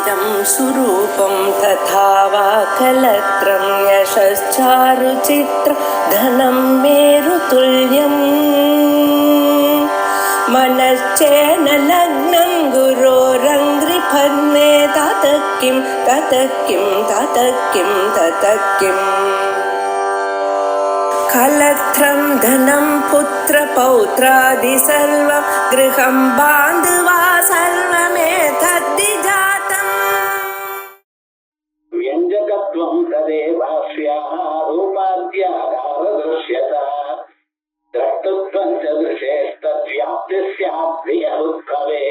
वेदं सुरूपं तथा वा कलत्रं यशश्चारुचित्र धनं मेरुतुल्यम् मनश्चेन लग्नं गुरोरङ्घ्रिफन्ने ततः किं कलत्रं धनं पुत्रपौत्रादि सर्वं गृहं बान्धवा सर्वमेतद्धि जातम् व्यञ्जकत्वं तदेवास्याः रूपाद्यागारदृश्यता द्रष्टुत्वं च दृशेस्तद्व्याप्तिः स्यात् प्रियमुद्भवे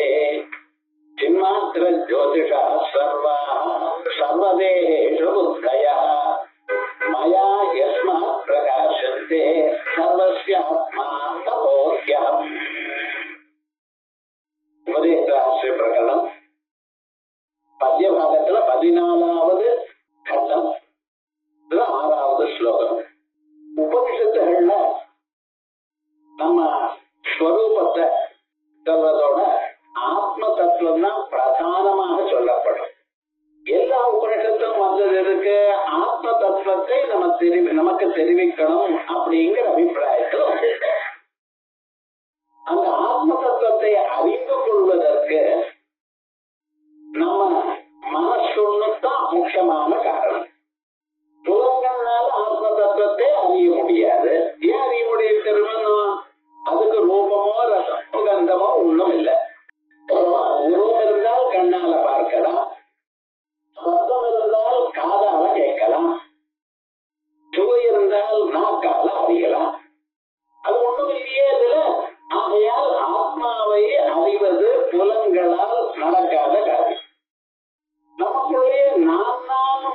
चिन्मात्रज्योतिषः सर्वाः सर्वदेहेषु बुद्धयः मया यस्मात् प्रकाशन्ते सर्वस्यात्मा तपोह्यहम् உபதேச பிரகடனம் பத்ய பாகத்துல 14வது கட்டம் 6வது ஸ்லோகம். உபனிஷத்துகள்ல நம்ம ஸ்வரூபத்தை சொல்றதோட ஆத்ம தத்துவம் தான் பிரதானமாக சொல்லப்படும். எல்லா உபனிஷத்தும் வந்தது இருக்கு ஆத்ம தத்துவத்தை நமக்கு தெரிவிக்கணும் அப்படிங்கிற அபிப்பிராயத்தில் அந்த ஆத்ம தத்துவத்தை அறிந்து கொள்வதற்கு நம்ம மனசொன்னுதான் முக்கியமான காரணம். புலங்கள்னால ஆத்ம தத்துவத்தை அறிய முடியாது. ஏன் அறிய முடியும் தெரியுமா? அதுக்கு ரூபமோ ரசமோ கந்தமோ ஒண்ணும் இல்லை. உருவம் இருந்தால் கண்ணால பார்க்கலாம், சத்தம் இருந்தால் காதால கேட்கலாம், சுவை இருந்தால் நாக்கால அறியலாம். அது ஒண்ணும் இல்லையே இதுல. ஆகையால் ஆத்மாவை அறிவது புலன்களால் நடக்காத காரியம். நமக்குள்ளே நான்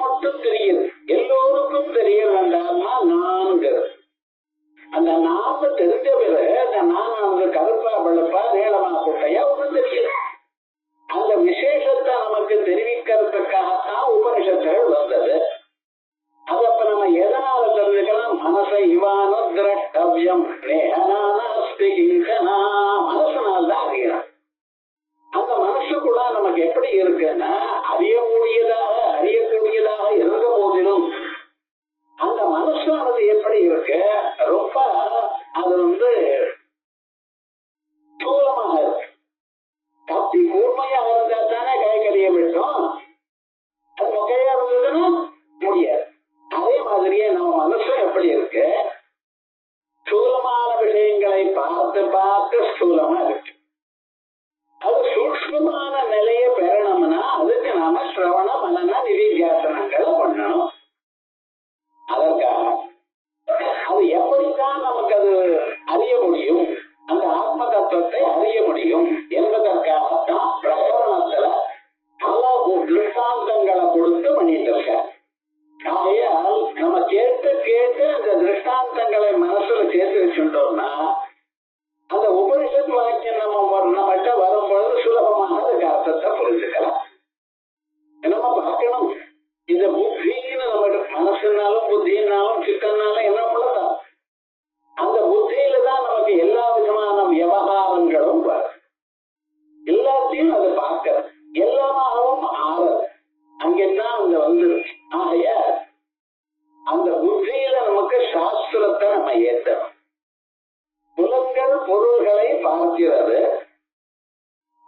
மட்டும் தெரியுது, எல்லோருக்கும் தெரிய வேண்டாம்னா நான்கிறது. அந்த நான் தெரிஞ்ச பிறகு அந்த நான் கருப்பா வெளுப்பா நீளமா குட்டையா ஒன்றும் தெரியுது. அந்த விசேஷத்தை நமக்கு தெரிவிக்கிறதுக்காகத்தான் உபனிஷத்துகள் வந்தது. அது அப்ப நம்ம எதனால தெரிஞ்சுக்கலாம்? மனசை இவானு திரஷ்டவியம் மனசனால் தான் அறியணும். அந்த மனசு கூட நமக்கு எப்படி இருக்குன்னா அறியக்கூடியதாக இருந்த போதிலும் அந்த மனசானது எப்படி இருக்கு? ரொம்ப அது ஸ்தூலமாக இருக்கு. கத்தி கூர்மையாக இருந்தா தானே காய்கறிய விட்டோம். அது மொக்கையா இருந்ததுன்னா முடியாது. அதே மாதிரியே நம்ம மனசும் எப்படி இருக்கு? ஸ்தூலமான விஷயங்களை பார்த்து ஸ்தூலமா இருக்கு. அது சூக்ஷ்மமான நிலையை பெறணும்னா அதுக்கு நாம சிரவண மனன நிதித்தியாசனங்களை பண்ணணும். அதற்காக அது எப்படித்தான் நமக்கு அது அறிய முடியும், அந்த ஆத்ம தத்துவத்தை அறிய முடியும் என்பதற்காகத்தான் பிரகரணத்துல பல திருஷ்டாந்தங்களை கொடுத்து பண்ணிட்டு இருக்க. ஆகையால் நம்ம கேட்டு அந்த திருஷ்டாந்தங்களை மனசுல சேர்த்து வச்சுட்டோம்னா அந்த உபனிஷத் வாக்கியம் நம்மகிட்ட வரும்பொழுது சுலபமாக அதுக்கு அர்த்தத்தை புரிஞ்சுக்கலாம். நம்ம பார்க்கணும், இந்த புத்தின்னு நம்ம மனசுனாலும் புத்தினாலும் சித்தனாலும் என்ன உள்ளதான் அந்த புத்தியில தான் நமக்கு எல்லா விதமான விவகாரங்களும் வரும். எல்லாத்தையும் அதை பார்க்கறது, எல்லாமாகவும் ஆறது அங்கேதான் அங்க வந்துருக்கு. ஆகைய அந்த புத்தியில நமக்கு சாஸ்திரத்தை நம்ம ஏற்றணும். புலன்கள் பொருள்களை பார்க்கிறது.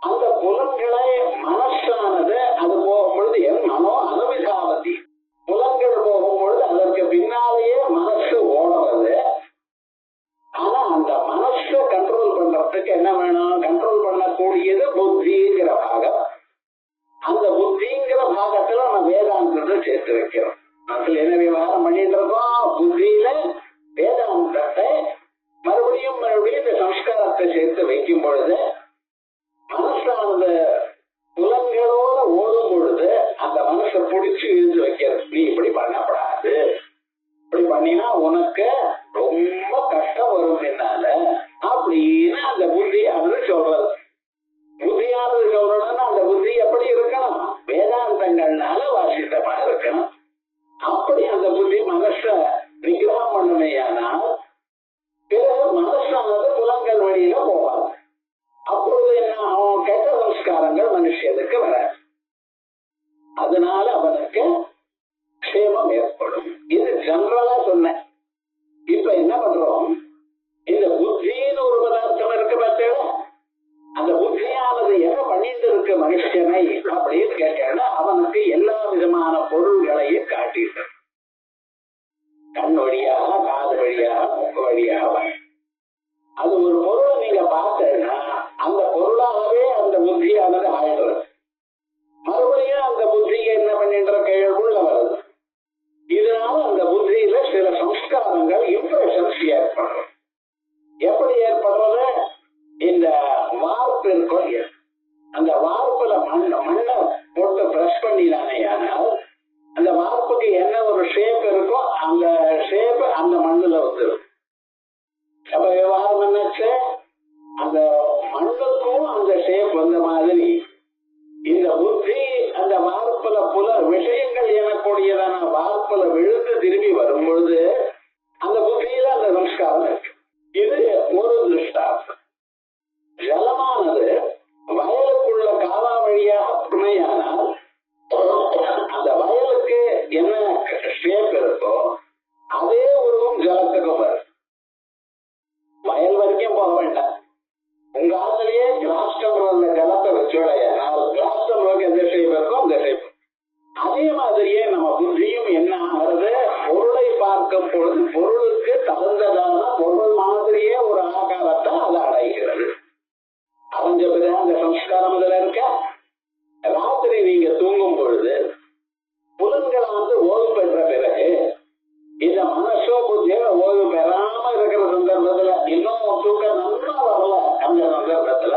அந்த புலன்களை மனசானது அது போகும்பொழுது என் மனோ அனுவிதாவதி. புலன்கள் போகும்பொழுது அதற்கு பின்னாலேயே மனசு ஓடுறது. ஆனா அந்த மனசை கண்ட்ரோல் பண்றதுக்கு என்ன வேணும்? கண்ட்ரோல் பண்ணக்கூடியது புத்திங்கிற பாகம். அந்த புத்திங்கிற பாகத்துல நம்ம வேதாந்தத்தை சேர்த்து வைக்கிறோம். மனசுல என்ன விவகாரம் பண்ணிட்டு இருக்கோம்? புத்தியில வேதாந்தத்தை மறுபடியும் இந்த சம்ஸ்காரத்தை சேர்த்து வைக்கும் பொழுது மனசானது புலன்களோட ஓடும் பொழுது அந்த மனசை பிடிச்சு இழுத்து வைக்கிறது. நீ இப்படி பண்ணப்படாது, இப்படி பண்ணினா உனக்கு ரொம்ப கஷ்டம் வரும் பின்னால அப்படின்னு அந்த புத்தியானது சொல்றது. புத்தியானது சொல்றதுன்னா அந்த புத்தி எப்படி இருக்கணும்? வேதாந்தங்கள்னால வாசித்தமா இருக்கணும். அப்படி அந்த புத்தி மனச நிகிரகம் பண்ணுமையானால் பிறகு மனசானது புலன்கள் வழியில போவாங்க. அப்பொழுது என்ன ஆகும்? கெட்ட சம்ஸ்காரங்கள் மனுஷனுக்கு வராது. அதனால அவனுக்கு க்ஷேமம் ஏற்படும். இது ஜெனரலா சொன்னேன். இப்ப என்ன பண்றோம், இந்த புத்தின்னு ஒரு பதார்த்தம் இருக்கு பார்த்தீங்களா, அந்த புத்தியானது என்ன பண்ணிட்டு இருக்கு மனுஷனை அப்படின்னு கேட்டா அவனுக்கு எல்லா விதமான பொருள்களையும் காட்டிட்டு கண் வழியாக, காது வழியாக, மூக்கு வழியாக. அது ஒரு பொருளை நீங்க பார்த்தேன்னா அந்த பொருளாகவே அந்த புத்தியானது ஆயிடுறது. மறுபடியும் அந்த புத்திக்கு என்ன பண்ணின்ற உள்ள வருது. இதனால அந்த புத்தியில சில சம்ஸ்காரங்கள், இம்ப்ரெஷன்ஸ் ஏற்படும். எப்படி ஏற்படுறது, இந்த வார்ப்பு இருக்கும், அந்த வார்ப்புல மண்ணை போட்டு பிரஷ் பண்ணினானே ஆனால் அந்த வார்ப்புக்கு என்ன ஒரு ஷேப் இருக்கோ அந்த ஷேப் அந்த மண்ணுல வந்துடும். அப்ப விவகாரம் என்னாச்சு, அந்த மண்ணுக்கும் அந்த ஷேப் வந்த மாதிரி இந்த புத்தி அந்த வார்ப்புல விஷயங்கள் எனக்கூடியதான வார்ப்புல விழுந்து திரும்பி வரும் பொழுது அந்த புத்தியில அந்த சம்ஸ்காரம் இருக்கு. இது ஒரு திருஷ்டாந்தம். ஜலமானது வயலுக்குள்ள காவா வழியாக துணையானால் அந்த வயலுக்கு என்ன ஷேப் இருக்கோ அதே உருவம் ஜலத்துக்கும் வரும். வயல் வரைக்கும் போக வேண்டாம், உங்க ஆசிலேயே கிளாஸ் டம்ளர்ல ஜலத்தை வச்சுடையானால் கிளாஸ் டம்ளருக்கு எந்த ஷேப் இருக்கோ அந்த ஷேப். அதே மாதிரியே நம்ம புத்தியும் என்ன ஆகிறது, பொருளை பார்க்கும் பொழுது பொருளுக்கு தகுந்ததான பொருள் மாதிரியே ஒரு ஆகாரத்தை அது அடைகிறது. அடைஞ்ச பிறகு அந்த சம்ஸ்காரம் அதுல இருக்க. ராத்திரி நீங்க தூங்கும் பொழுது புலன்களானது ஓய்வு பெற்ற பிறகு இந்த மனசோ புத்தியோ ஓய்வு பெறாம இருக்கிற சந்தர்ப்பத்துல இன்னும் தூக்கம் நல்லா வரல. அந்த சந்தர்ப்பத்துல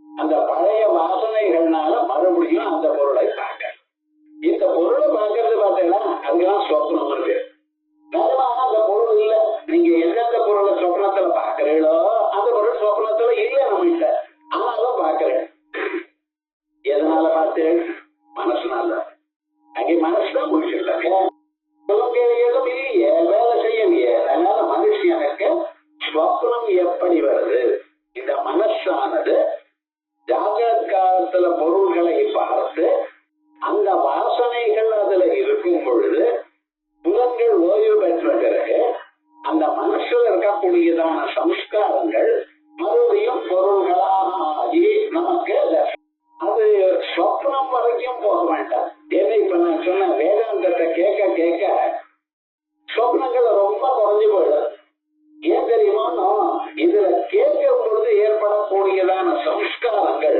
அந்த பழைய வாசனைகள்னால மறுபடியும் அந்த பொருளை பார்க்க. இந்த பொருளை பார்க்கறது பார்த்தீங்கன்னா அதுதான் சொப்னம் இருக்கு. நிஜமாக அந்த பொருள் இல்ல. நீங்க எந்தெந்த பொருளை சொப்னத்துல பாக்குறீங்களோ அந்த பொருள் சொப்னத்துல இல்ல நம்மகிட்ட, ஆனாலும் பாக்குறேன். எதனால பார்த்தேன், மனசுனால. அங்கே மனசுதான் முடியல, எதுவும் இல்லையே, வேலை செய்யலையே. அதனால மனுஷனுக்கு ஸ்வப்னம் எப்படி வருது, இந்த மனசானது ஜாகிரத காலத்துல பொருள்களை பார்த்து அந்த வாசனைகள் அதுல இருக்கும் பொழுது புலன்கள் ஓய்வு பெற்ற பிறகு அந்த மனசுல இருக்கக்கூடியதான சம்ஸ்காரங்கள் மறுபடியும் பொருள்களாக ஆகி நமக்கு அது சொப்னம் வரைக்கும் போக வேண்டாம். ஏன்னா இப்ப நான் சொன்ன வேதாந்தத்தை கேட்க கேட்க சொப்னங்கள் ரொம்ப குறைஞ்சு போயிடும். ஏன் தெரியுமா, இதுல கேட்கும் பொழுது ஏற்படக்கூடியதான சம்ஸ்காரங்கள்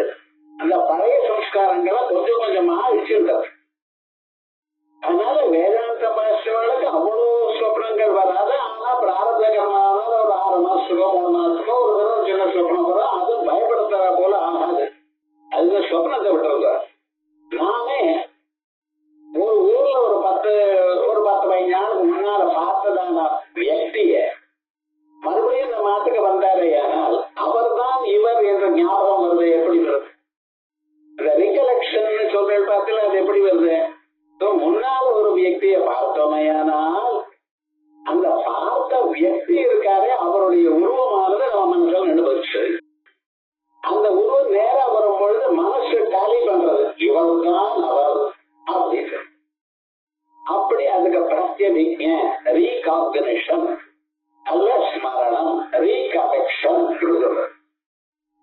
அந்த பழைய சம்ஸ்காரங்களை கொஞ்சம் கொஞ்சமா அழிச்சிருந்தது. அதனால வேதாந்த பாஷர்களுக்கு அவ்வளவு சொப்னங்கள் வராது. ஆனா பிராரதகரமான ஒரு 6 மாசத்துக்கோ 3 மாசத்துக்கோ ஒரு தடவை சின்ன சொப்னம் வரும். அது பயப்படுத்துற போல ஆகாது. அதுல சொப்னத்தை விட்டுருங்க. நானே ஒரு ஊர்ல ஒரு 10-15 நாளுக்கு முன்னால பார்த்ததான வியக்திய மறுபடியும் இந்த நாட்டுக்கு வந்தாரே, ஆனால் அவர் தான் இவர் என்ற ஞாபகம் வருது. எப்படி வருது, இந்த ரிகலெக்ஷன் சொல்ற பார்த்துல அது எப்படி வருது, முன்னால ஒரு வியக்தியை பார்த்தோமையானால் அந்த பார்த்த வியக்தி இருக்காரே அவருடைய உருவமானது நம்ம மனசுல நினைச்சு அந்த உருவம் நேரா வரும் பொழுது மனசு டாலி பண்றது, இவர் தான் அவர் அப்படின்னு. அப்படி அதுக்கு பிரத்யபிக்ஞ, ரீகாக்னிஷன் அல்ல ஸ்மரணம், ரீகலெக்ஷன்.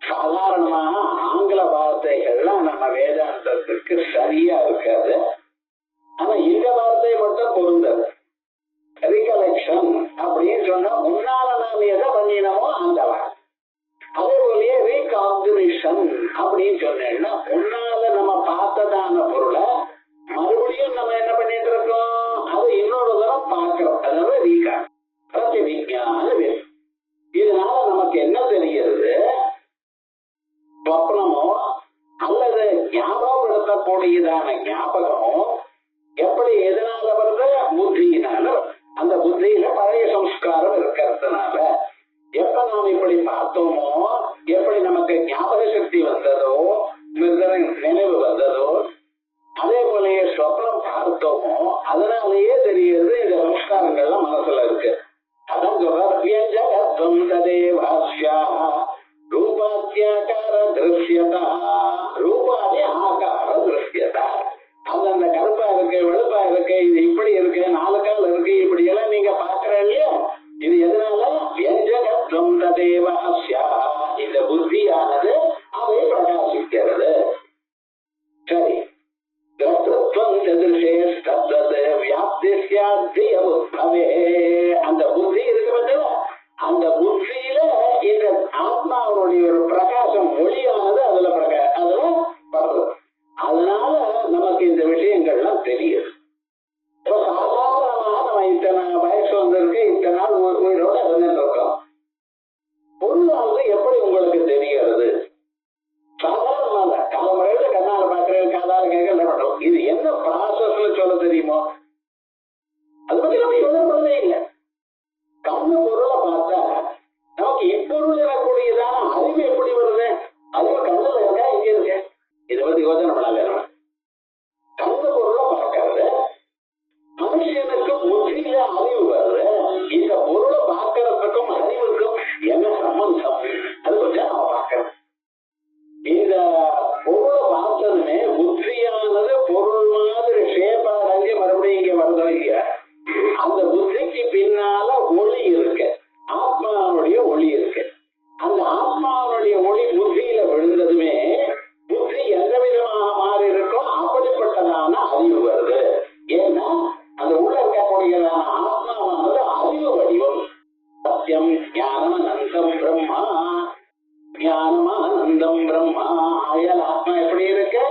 சாதாரணமாக ஆங்கில வார்த்தைகள்லாம் நம்ம வேதாந்தத்துக்கு சரியா இருக்காது. ஆனா இந்த வார்த்தை மட்டும் பொருந்தது. ரிகலெக்ஷன் அப்படின்னு சொன்னா முன்னால நாம் எதை பண்ணினமோ அந்த வார்த்தை. அதே போலயே ரீகாக்னிஷன் அப்படின்னு சொன்னேன்னா முன்னால நம்ம பார்த்ததான பொருளை மறுபடியும் நம்ம என்ன பண்ணிட்டு இருக்கோம், அதை இன்னொரு தரம் பார்க்கிறோம். அதாவது ரீகா பிரதிவிஞ்ஞான. இதனால நமக்கு என்ன தெரிகிறது, சொப்னமோ அல்லது ஞாபகப்படுத்தக்கூடியதான ஞாபகமோ எப்படி எதனால வருது, புத்தியினால. அந்த புத்தியில பழைய சம்ஸ்காரம் இருக்கிறதுனால எப்ப நாம் இப்படி பார்த்தோமோ, எப்படி நமக்கு ஞாபக சக்தி வந்ததோ, நினைவு வந்ததோ, அதே போலயே சொப்னம் பார்த்தோமோ, அதனாலேயே தெரியுது இந்த சம்ஸ்காரங்கள்லாம் மனசுல இருக்கு. அதான் சொல்றாருத்வம் ததேவாஸ்யா ரூபாத்தியாகார திருஷ்யதா, ரூபாதி ஆகார திருஷ்யதா. அந்த அந்த புத்தி இருக்கு பார்த்தா, அந்த புத்தியில இந்த ஆத்மாவுடைய ஒரு பிரகாசம் ஒளியானது அதுல படுறது. அதனால நமக்கு இந்த விஷயங்கள்லாம் தெரியுது. இப்ப சாதாரணமாக நம்ம இத்தனை வயசு வந்திருக்கு, இத்தனை நாள் உயிரோட இருந்துருக்கோம். பொருளானது எப்படி உங்களுக்கு தெரிகிறது? சாதாரணமாக காலமுறையில கண்ணால பாக்குறது, காதால கேட்கறது பண்றோம். இது என்ன ப்ராசஸ்ல சொல்ல தெரியுமோ? அது பத்தி நம்ம யோசனை இல்லை. கண்ணு பொருளை பார்த்தா நமக்கு இப்பொருள் எனக்கூடியதான அறிவு எப்படி வருது? அறிவு கண்ணுல இருக்கா, இங்க இருக்கு? இதை பத்தி யோசனை பண்ணல. நம்ம கண்ணு பொருளை பார்க்கறது, மனுஷனுக்கு புத்தியில அறிவு வருது. இந்த பொருளை பார்க்கறதுக்கும் அறிவுக்கும் என்ன சம்பந்தம்? அது கொஞ்சம் நம்ம பார்க்கணும். இந்த பொருளை பார்த்ததுமே புத்தியானது பொருள் மாதிரி ஷேப்பா அடைஞ்சு மறுபடியும் இங்க வருதோ இல்லையா? அந்த புத்திக்கு பின்னால ஒளி இருக்கு, ஆத்மாவுடைய ஒளி இருக்கு. அந்த ஆத்மாவுடைய ஒளி புத்தியில விழுந்ததுமே புத்தி எந்த விதமாக மாறி இருக்கோ அப்படிப்பட்டதான அறிவு வருது. ஏன்னா அந்த உள்ள இருக்கக்கூடியதான ஆத்மாவானது அறிவு வடிவம். சத்தியம் ஞானம் அனந்தம் பிரம்மா, ஞானமானந்தம் பிரம்மா. ஆயால் ஆத்மா எப்படி இருக்கு?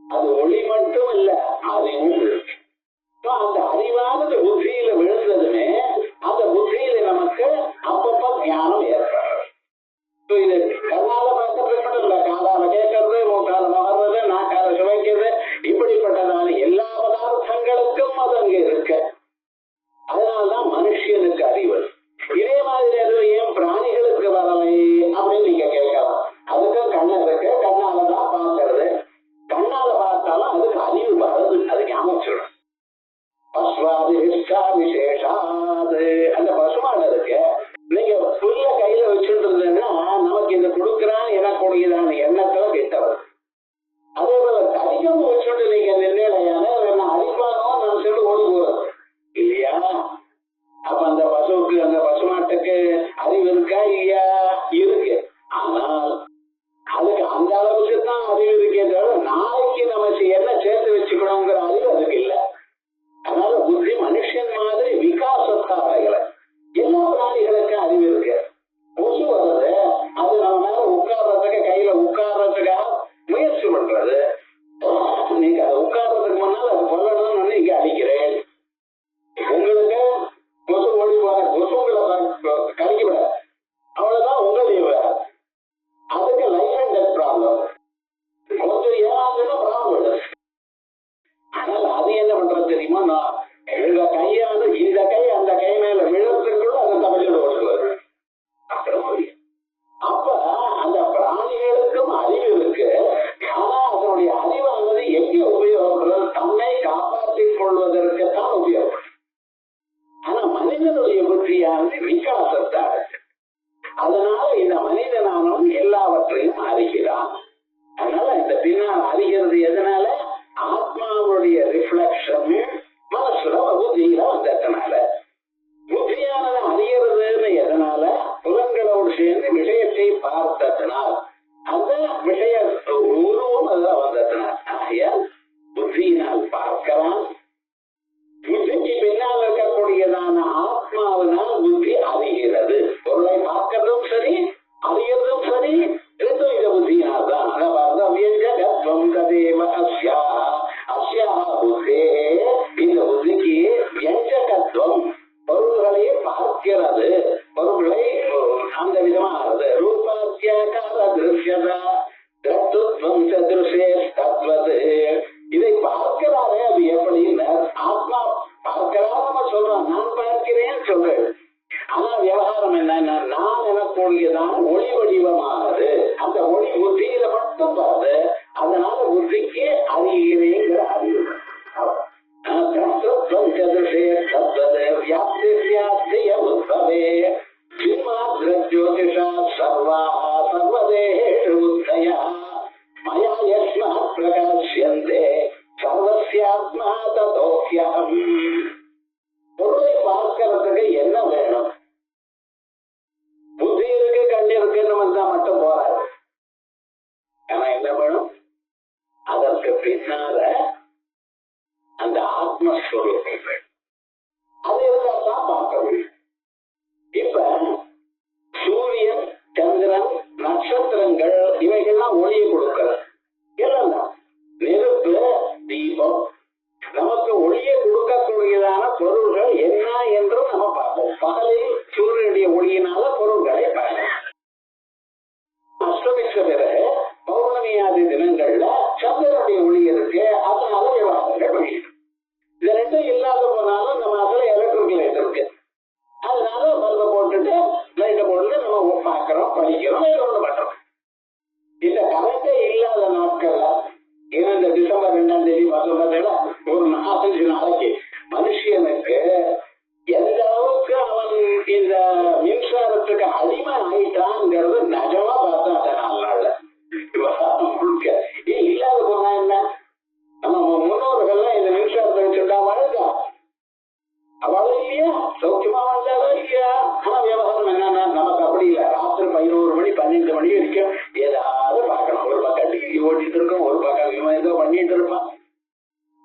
அது ஒளி மட்டும் இல்ல, அறிவும் இருக்கு. அந்த அறிவானது புத்தியில விழுந்ததுமே அந்த புத்தியில நமக்கு அப்பப்ப ஞானம் ஏற்படுறது. இது கண்ணால பார்க்கறது மட்டும் இல்ல, காதால கேட்கறது, மூக்கால மகர்றது, நாக்கால சுவைக்கிறது, இப்படிப்பட்டதான எல்லா பதார்த்தங்களுக்கும் அது அங்க இருக்கு. அதனால்தான் மனுஷனுக்கு அறிவு. இதே மாதிரி அது ஏன் பிராணிகளுக்கு வரலை அப்படின்னு நீங்க கேட்கலாம். அதுக்கும் கண்ணு இருக்கு, கண்ணாலதான் பார்க்கறது. கண்ணால பார்த்தாலும் அதுக்கு அறிவு வருது, அதுக்கு அமைச்சிடும். அந்த பசுமாடு இருக்கு, நீங்க புல்ல கையில வச்சுட்டு இருந்தீங்கன்னா நமக்கு இது கொடுக்குறான்னு எனக்கூடியதான எண்ணத்துல கிட்டவர். அதே போல கடிகம் வச்சுட்டு நீங்க நின்னையான அடிப்பானோ நான் சொல்லி ஓடி போறது இல்லையா? அப்ப அந்த பசுவுக்கு, அந்த பசுமாட்டுக்கு அறிவு இருக்கா இல்லையா? இருக்கு. ஆனால் அதுக்கு அந்த அளவுக்கு தான் அறிவு இருக்கே தவிர நாளைக்கு நம்ம என்ன சேர்த்து வச்சுக்கணுங்கிற அறிவு அதுக்கு இல்லை. அதனால புத்தி மனுஷன் மாதிரி விகாசத்தாக அடையல. எல்லா பிராணிகளுக்கும் அறிவு இருக்கு. கொசு வர்றது, அது நம்ம மேல உட்கார்றதுக்கு, கையில உட்கார்றதுக்காக முயற்சி பண்றது. நீங்க அதை உட்கார்றதுக்கு முன்னால் அது கொல்லணும்னு இங்க அடிக்கிறேன். உங்களுக்கு கொசு ஓடி போற, கொசுங்களை கடிக்க விட, அவ்வளவுதான் உங்களுடைய வேலை. அதுக்கு லைஃப் அண்ட் டெத் ப்ராப்ளம். கொஞ்சம் ஏறாதுன்னா ப்ராப்ளம். அதனால அது என்ன பண்றது தெரியுமா? நான் இந்த கையானது இந்த கை அந்த கை மேல விழுறதுக்குள்ள அந்த தமிழோட ஓடுவாரு. அப்ப அந்த பிராணிகளுக்கும் அறிவு இருக்கு. ஆனா அதனுடைய அறிவானது எங்க உபயோகப்படுறது? தன்னை காப்பாற்றிக் கொள்வதற்குத்தான் உபயோகப்படும். ஆனா மனிதனுடைய புத்தியானது விகாசத்தை இருக்கு. அதனால இந்த மனிதனானவன் எல்லாவற்றையும் அறிகிறான். அதனால இந்த பின்னால் அறிகிறது எதனால? ஆத்மாவுடைய ரிஃப்ளெக்ஷன் மனசுல புத்தியில வந்ததுனால. புத்தியானது அறிகிறதுன்னு எதனால? புலன்களோடு சேர்ந்து விஷயத்தை பார்த்ததுனால், அந்த விஷய உருவம் அதுல வந்ததுனால். ஆகையால் புத்தியினால் பார்க்கலாம். புத்திக்கு பின்னால் இருக்கக்கூடியதான ஆத்மாவினால் புத்தி அறிகிறது. பொருளை பார்க்கறதும் சரி, அறிகிறதும் சரி, ரெண்டும் இந்த புத்தியினால் தான். இந்த புத்திக்கு வியஞ்சகத்துவம், பொருள்களையே பார்க்கிறது, பொருள்களை அந்த விதமானது. ரூபாத்தியாகார திருஷ்யதா தத்துவம் சதுர்ஷே தத்வது. இதை பார்க்கிறாரே, அது எப்படின்னு ஆத்மா பார்க்கிறார். நம்ம சொல்றோம், நான் பார்க்கிறேன் சொல்றேன். ஆனா விவகாரம் என்னன்னா, நான் எனக்கூடியதான் ஒளி வடிவமானது. அந்த ஒளி புத்தியில மட்டும் பாரு. அதனால புத்திக்கு அறிகிறேங்கிற அறிவு. ஜோதிஷா சர்வா சர்வதேஷு உத்தயா மயா யஸ்மா ஏன்னா இந்த டிசம்பர் 2ஆம் தேதி பார்த்தோம்னா ஒரு 4-5 நாளைக்கு மனுஷனுக்கு எந்த அளவுக்கு அவன் இந்த மின்சாரத்துக்கு அடிமை ஆயிட்டான்ங்கிறது நிஜமா பார்த்தா அந்த 4 நாள்ல முழுக்க இல்லாத போனா என்ன? நம்ம முன்னோர்கள்லாம் இந்த மின்சாரத்தை வச்சுட்டா வாழ்ந்தா அவள இல்லையா? சௌக்கியமா வாழ்ந்தாலும் இல்லையா? ஆனா விவகாரம் என்னன்னா நமக்கு அப்படி இல்லை. ராத்திரி 11 மணி 12 மணி வரைக்கும் ஏதாவது பார்க்கணும். ஒரு பக்கம் டிவி ஓடிட்டு இருக்கோம், ஒரு பக்கம் இவன் ஏதோ பண்ணிட்டு இருப்பான்.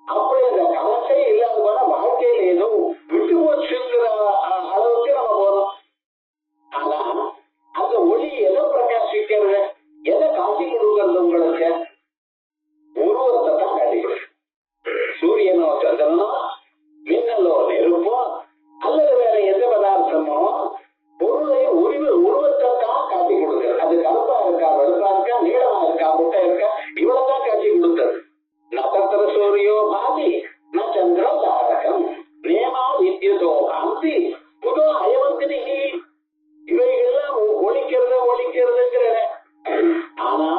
அப்படி அந்த கணக்கே இல்லாத போனா வாழ்க்கையில ஏதோ விட்டு போச்சுங்கிற அளவுக்கு நம்ம போறோம். ஆனா அந்த ஒளி எதை பிரகாசிக்கிறது, எதை காட்டி கொடுக்கறது? உங்களுக்கு உருவத்தை தான் காட்டி கொடுக்கும். சூரியனோ சந்திரனோ மின்னலோ நெருப்போ அல்லது வேற எந்த பதார்த்தமோ பொருளை உருவத்தை தான் காட்டி கொடுக்கிறது. அது கருப்பா இருக்கா, வெளுப்பா இருக்கா, நீளமா இருக்கா, முட்டை இருக்கா, இவ்வளவுதான் காட்டி கொடுத்தது. நட்சத்திர சூரியோ பாதி ந சந்திர தாரகம் நேமா வித்யுதோ காந்தி புதோ அயவந்தினி. இவைகள்லாம் ஒழிக்கிறதுங்கிற ஆனா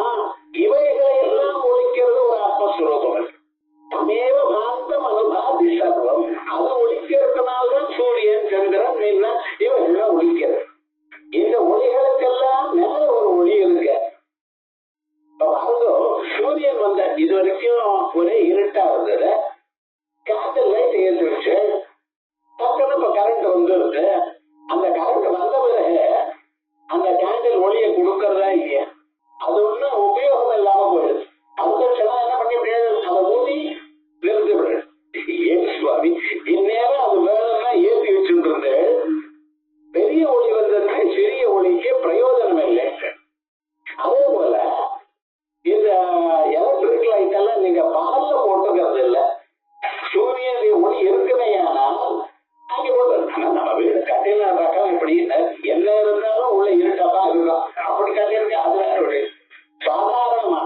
இவைகளை எல்லாம் ஒழிக்கிறது ஒரு ஆத்மஸ்வரூபம். தமேவ பாந்தம் அனுபாதி சர்வம். அது ஒழிக்கிறதுனால்தான் சூரியன் சந்திரன் மின்ன இவைகள்லாம் ஒழிக்கிறது. இந்த ஒளிகளுக்கெல்லாம் மேல ஒரு ஒளி இருக்கு. சூரியன் வந்த இது வரைக்கும் ஒரே இருட்டா இருந்தது. கேண்டில் லைட் ஏற்றுச்சு. டக்குன்னு இப்ப கரண்ட் வந்துருது. அந்த கரண்ட் வந்த பிறகு அந்த கேண்டில் ஒளியை கொடுக்கறதா இல்லையா? அது ஒண்ணும் உபயோகம் இல்லாம போயிடுது. அந்த க்ஷணம் என்ன பண்ணி அதை ஊதி நிறுத்தி விடுது. ஏன் சுவாமி இந்நேரம் அது வேணும்னா ஏற்றி வச்சுட்டு பெரிய ஒளி வந்ததுன்னா சிறிய ஒளிக்கு பிரயோஜனம் இல்லை. அதே போல இந்த எலக்ட்ரிக் லைட் எல்லாம் நீங்க பகல்ல போட்டுக்கிறது இல்லை. சூரியனுடைய ஒளி இருக்குமையானால் அங்கே போட்டு. ஆனா நம்ம வீடு கட்டினாக்கா இப்படி என்ன இருந்தாலும் உள்ள இருட்டப்பா இருக்கும். அப்படி கட்டியிருக்க அது வேற ஒளி. சாதாரணமா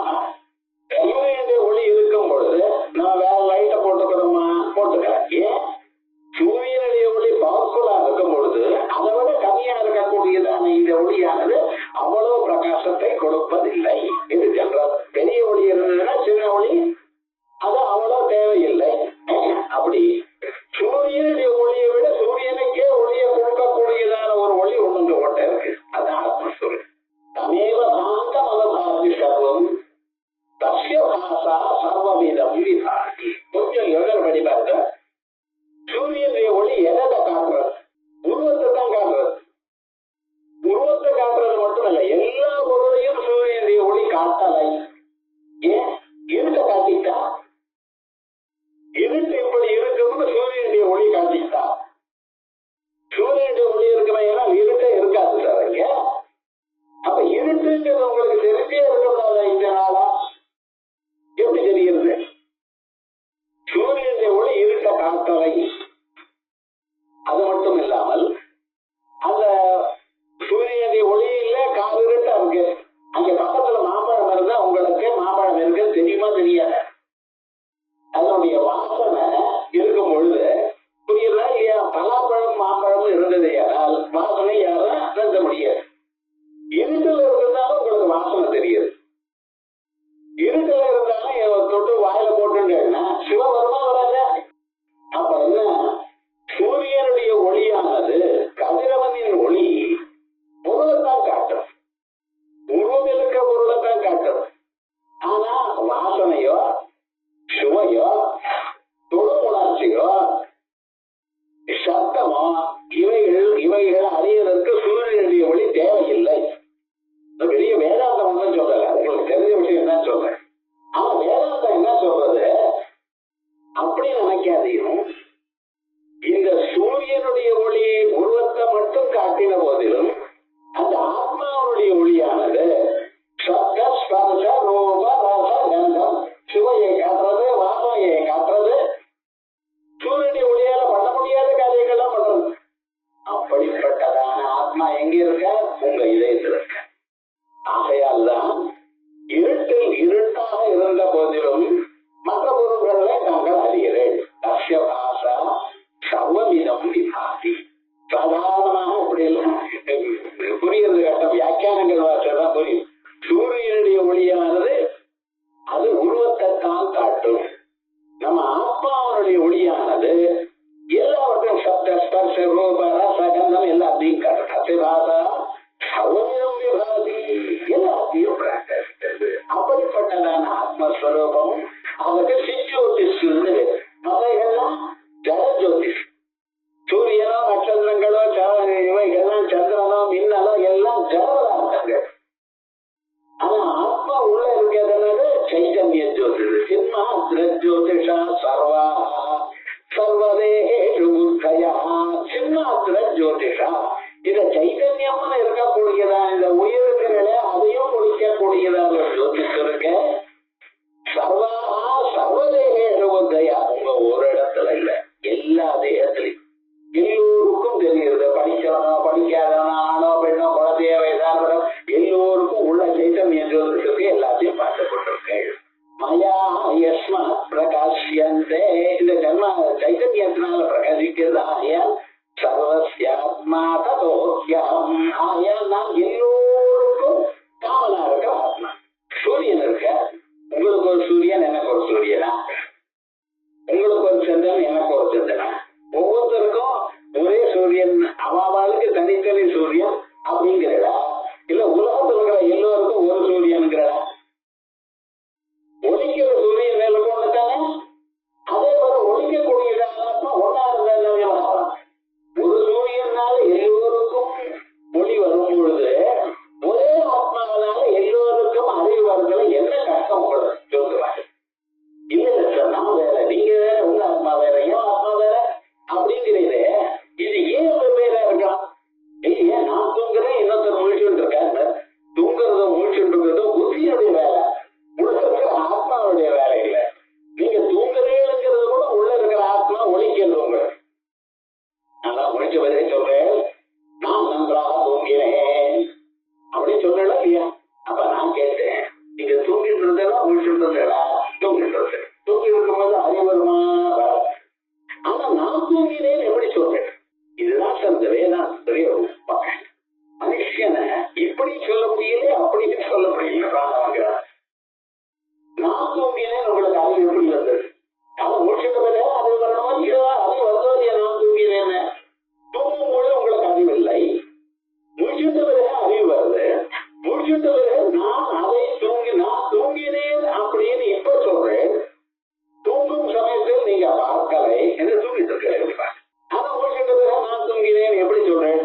சூரியனுடைய ஒளி இருக்கும் பொழுது நம்ம வேற லைட்டை போட்டுக்கிறோமா? போட்டுக்கலாம். ஏன்? சூரியனுடைய ஒளி பவர்ஃபுல்லா இருக்கும் பொழுது அதை விட கம்மியா இருக்கக்கூடியதான இந்த ஒளியானது அவ்வளவு பிரகாசத்தை கொடுப்பதில்லை. இது ஜெனரல். பெரிய ஒளி இருந்ததுன்னா சின்ன ஒளி அது அவ்வளவு தேவையில்லை. அப்படி சூரியனுடைய ஒளியை விட சூரியனுக்கே ஒளியை கொடுக்கக்கூடியதான ஒரு ஒளி ஒண்ணு ஓட்ட இருக்கு. அதான் ஆத்மஸ்வரூபம். தமேவ சாந்தம் அனுபாதி சர்வம் தஸ்ய பாசா சர்வவிதம் விபாதி. கொஞ்சம் யோசனை பண்ணி பாருங்க. சூரியனுடைய ஒளி எதை காட்டுறது? உருவத்தை தான் காட்டுறது. உருவத்தை காட்டுறது மட்டும் இல்ல, எல்லா பொருளையும் சூரியனுடைய ஒளி காட்டலை. ஏன்? இருட்ட காட்டிட்டா. இருட்டு இப்படி இருக்கும்னு சூரியனுடைய ஒளி காட்டிட்டா. சூரியனுடைய ஒளி இருக்குமே, ஏன்னா இருட்டே இருக்காது சார் இங்க. அப்ப இருட்டுங்கிறது உங்களுக்கு தெரிஞ்சே இருக்கிறதால இந்த நாளா எப்படி தெரிகிறது? சூரியனுடைய ஒளி இருட்ட காட்டலை. அது மட்டும் ஆத்மஸ்வரூபம். அதுக்கு சிஜோதிஷ்னு மதைகள்லாம் ஜட ஜோதிஷ். சூரியனோ நட்சத்திரங்களோ இவைகள்லாம் சந்திரனோ மின்னலோ எல்லாம் ஜடவதார்த்தங்கள். ஆனா ஆத்மா உள்ள இருக்கிறது சைதன்ய ஜோதிஷ். சின்மாத்திர ஜோதிஷா சர்வா சர்வதேஷு புத்தயா சின்மாத்திர ஜோதிஷா. இத சைதன்யம்னு இருக்கக்கூடியதா இந்த உயிருக்கிறத அதையும் குடிக்கக்கூடியதாக ஜோதிஷ் இருக்கு. சர்வா சர்வதேஷு புத்தயா. உங்க ஒரு இடத்துல இல்ல, எல்லா தேகத்திலையும் எல்லோருக்கும் தெரியுது. படிக்கிறவனோ படிக்காதவனோ ஆணோ பெண்ணோ குழந்தைய வயதானவரோ எல்லோருக்கும் உள்ள சைத்தன்ய ஜோதிஷத்துக்கு எல்லாத்தையும் பார்த்து கொண்டிருக்கேன். மயா யஸ்மா பிரகாசியந்தே. இந்த ஜன்ம சைத்தன்யத்தினால பிரகாசிக்கிறது. ஆயால் சர்வஸ்யாத்மா ததோஹ்யம். ஆயால் நான் எல்லோருக்கும் காவலா இருக்கிற ஆத்மா. சூரியன் இருக்க, உங்களுக்கு ஒரு சூரியன் எனக்கு ஒரு சூரியனா, உங்களுக்கு ஒரு சந்திரன் எனக்கு ஒரு சந்திரனா, ஒவ்வொருத்தருக்கும் ஒரே சூரியன் அவாவாளுக்கு தனித்தனி சூரியன் அப்படிங்கிறடா, இல்ல உலகத்தில் இருக்கிற எல்லோருக்கும் ஒரு சூரியன்கிறடா. ஒழிக்கிற சூரியன் மேல கொண்டுட்டானே அதே போல ஒழிக்கக்கூடியதான ஒன்னா இருந்தா ஒரு சூரியனால எல்லோருக்கும் ஒளி வரும் பொழுது ஒரே ஆத்மாவனால எல்லோருக்கும் அறிவு வருதுல என்ன கஷ்டம் சொல்லுவாங்க. இல்ல சார் நான் வேற, நீங்க வேற, உங்க ஆத்மா வேற, என் ஆத்மா வேற அப்படிங்கிறீங்க. இது ஏன் வெவ்வேறா இருக்கலாம்? இல்லையா நான் தூங்குறேன், இன்னொருத்தர் முழிச்சுட்டு இருக்காங்க. தூங்குறதோ முழிச்சுட்டு இருக்கிறதோ புத்தியுடைய வேலை, உள்ள இருக்கிற ஆத்மாவுடைய வேலை இல்லை. நீங்க தூங்குறீங்கிறது கூட உள்ள இருக்கிற ஆத்மா ஒழிக்கிறது உங்களுக்கு. நல்லா முடிச்ச வரை சொல்றேன், நான் நன்றாக தூங்கினேன் அப்படின்னு சொல்றேன் இல்லையா? அப்ப நான் கேட்டேன், நீங்க தூங்கிட்டு இருந்தா முடிச்சுட்டு இருந்தா தூங்கிட்டு இருந்தேன். தூங்கி இருக்கும்போது அறிவுமா? ஆனா நான் தூங்கினேன் எப்படி சொல்றேன்? இதுதான் இந்த வேதாந்தத்துடைய மனுஷனை இப்படி சொல்ல முடியல அப்படின்னு சொல்ல முடியல. நான் தூங்கினேன் உங்களுக்கு அறிவு எப்படி வந்தது? அதை முடிச்சுட்டு அறிவு வரணுமா? அறிவு வந்தோ இல்லையா? நான் தூங்கினேன்னு தூங்கும்போது உங்களுக்கு அறிவு இல்லை, முடிச்சுட்டு பிறகு அறிவு வருது. முடிச்சுட்டு பிறகு நான் அதை நான் தூங்கினேன் அப்படின்னு இப்ப சொல்றேன். தூங்கும் சமயத்தில் நீங்க பார்க்கலை என்று தூங்கிட்டு இருக்க. ஆனா முடிச்சுட்டு பிறகு நான் தூங்கினேன் எப்படி சொல்றேன்?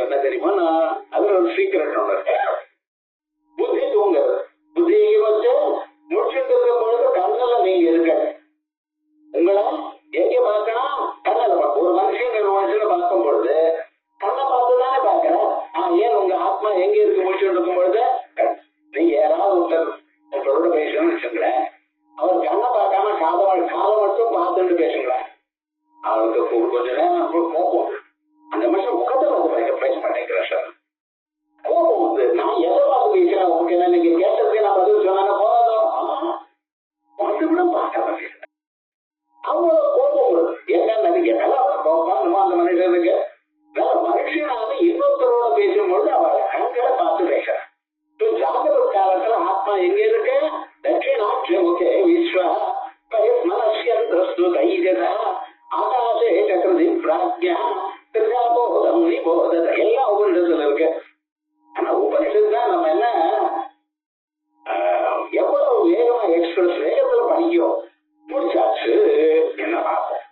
என்ன தெரியுமா? நான் அதுல ஒரு சீக்கிரம் ஒண்ணு இருக்கேன். புத்தி தூங்குறது. புத்தி வச்சு முடிச்சுட்டு இருக்கும் பொழுது கண்ணுல நீங்க இருக்க. உங்களை எங்க பார்க்கணும்? கண்ணல பார்க்க. ஒரு மனுஷன் ஒரு மனுஷனை பார்க்கும் பொழுது கண்ணை பார்த்துதானே பார்க்கிறேன். ஏன் உங்க ஆத்மா எங்க இருக்கு? முடிச்சுட்டு இருக்கும் பொழுது நீங்க யாராவது ஒருத்தரோட பேசணும்னு வச்சுங்களேன், அவர் கண்ணை பார்க்காம காலை மட்டும் பார்த்துட்டு பேசுங்களேன், அவருக்கு கொஞ்ச நேரம் கோபம். அந்த மனுஷன் முகத்தை பார்த்து பேச மாட்டேங்கிறேன் சார். கோபம் வந்து நான் எதை பார்த்து பேசுறேன்? உங்களுக்கு என்ன நீங்க கேட்டதுக்கு நான் பதில் சொன்னாங்க போதாதோ பார்த்து கூட பார்க்காம பேசுறேன். அவ்வளவு கோபம் வருது. என்னன்னு கேட்டாலும் அவர் கோபம் அந்த மனுஷனுக்கு. வேற மனுஷனால இன்னொருத்தரோட பேசும்பொழுது அவர் கண்களை பார்த்து பேசுறேன். ஜாகிரத காலத்துல ஆத்மா எங்க இருக்கு? தட்சிணாட்சமுகே விஸ்வ மனசியந்தஸ்து தைஜதா ஆகாசே சக்கரதி பிராஜ்யா திரிஜாபோதம் நிபோதத. எல்லாம் உபனிஷத்துல இருக்கு. ஆனா உபனிஷத்து தான் நம்ம என்ன எவ்வளவு வேகமா எக்ஸ்பிரஸ் வேகத்துல படிக்கிறோம். முடிச்சாச்சு என்ன பார்ப்போம்.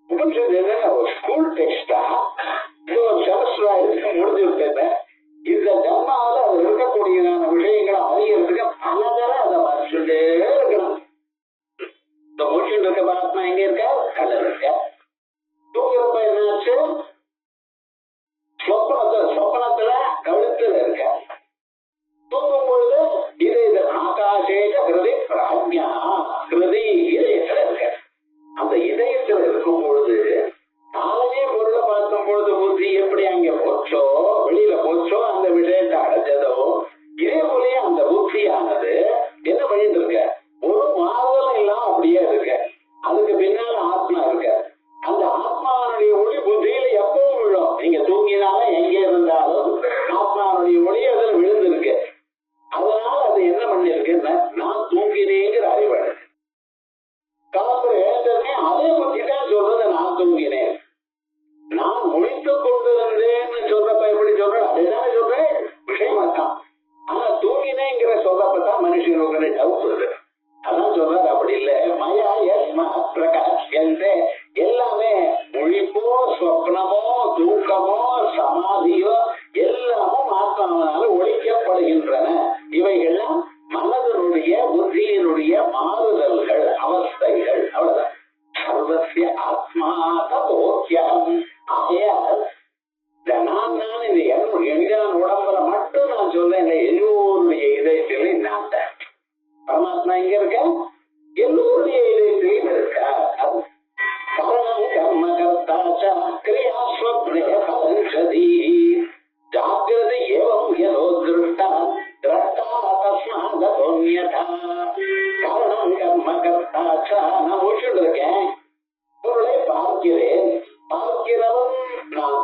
உபனிஷத்து என்ன ஒரு ஸ்கூல் டெக்ஸ்டா ஒரு செமஸ்டர் முடிஞ்சிருக்க. இந்த ஜன்மாவில அது இருக்கக்கூடியதான விஷயங்களை அறியறதுக்கு பலதர அதை படிச்சுட்டே இருக்கணும். இந்த முடிச்சுட்டு இருக்க ஆத்மா எங்க இருக்க? கடல் இருக்க. தூங்குறப்ப என்னாச்சு? சொப்பனத்துல கழுத்துல இருக்க. தூங்கும் பொழுது இது ஆகாசேக கிருதி பிராஜ்யா. கிருதி டவுட் வருது. அதான் சொல்றாரு அப்படி இல்லை, மயா யஸ்மா பிரகாஷ்யந்தே, எல்லாமே முழிப்போ சொப்னமோ தூக்கமோ சமாதியோ எல்லாமும் ஆத்மாவனால ஒழிக்கப்படுகின்றன. இவைகள்லாம் மனதனுடைய புத்தியினுடைய மாறுதல்கள் அவஸ்தைகள். அவ்வளவுதான். சர்வசிய ஆத்மா தோக்கியம். ஆகையால் நான் இந்த எண்கான் உடம்புல மட்டும் நான் சொல்றேன், எல்லோருடைய இதயத்திலையும் நான் தான். பரமாத்மா எங்க இருக்க? எல்லோருடைய இதயத்திலையும் இருக்கா. கரணம் கர்ம கர்த்தாச்ச கிரியா ஸ்வப்னே பலஞ்சதி ஜாகிரதை ஏவம் யதோ திருஷ்டா திரஷ்டா தஸ்மாதோன்யதா. கரணம் கர்ம கர்த்தாச்ச, நான் முடிச்சுட்டு இருக்கேன், பொருளை பார்க்கிறேன், பார்க்கிறவன் நான்.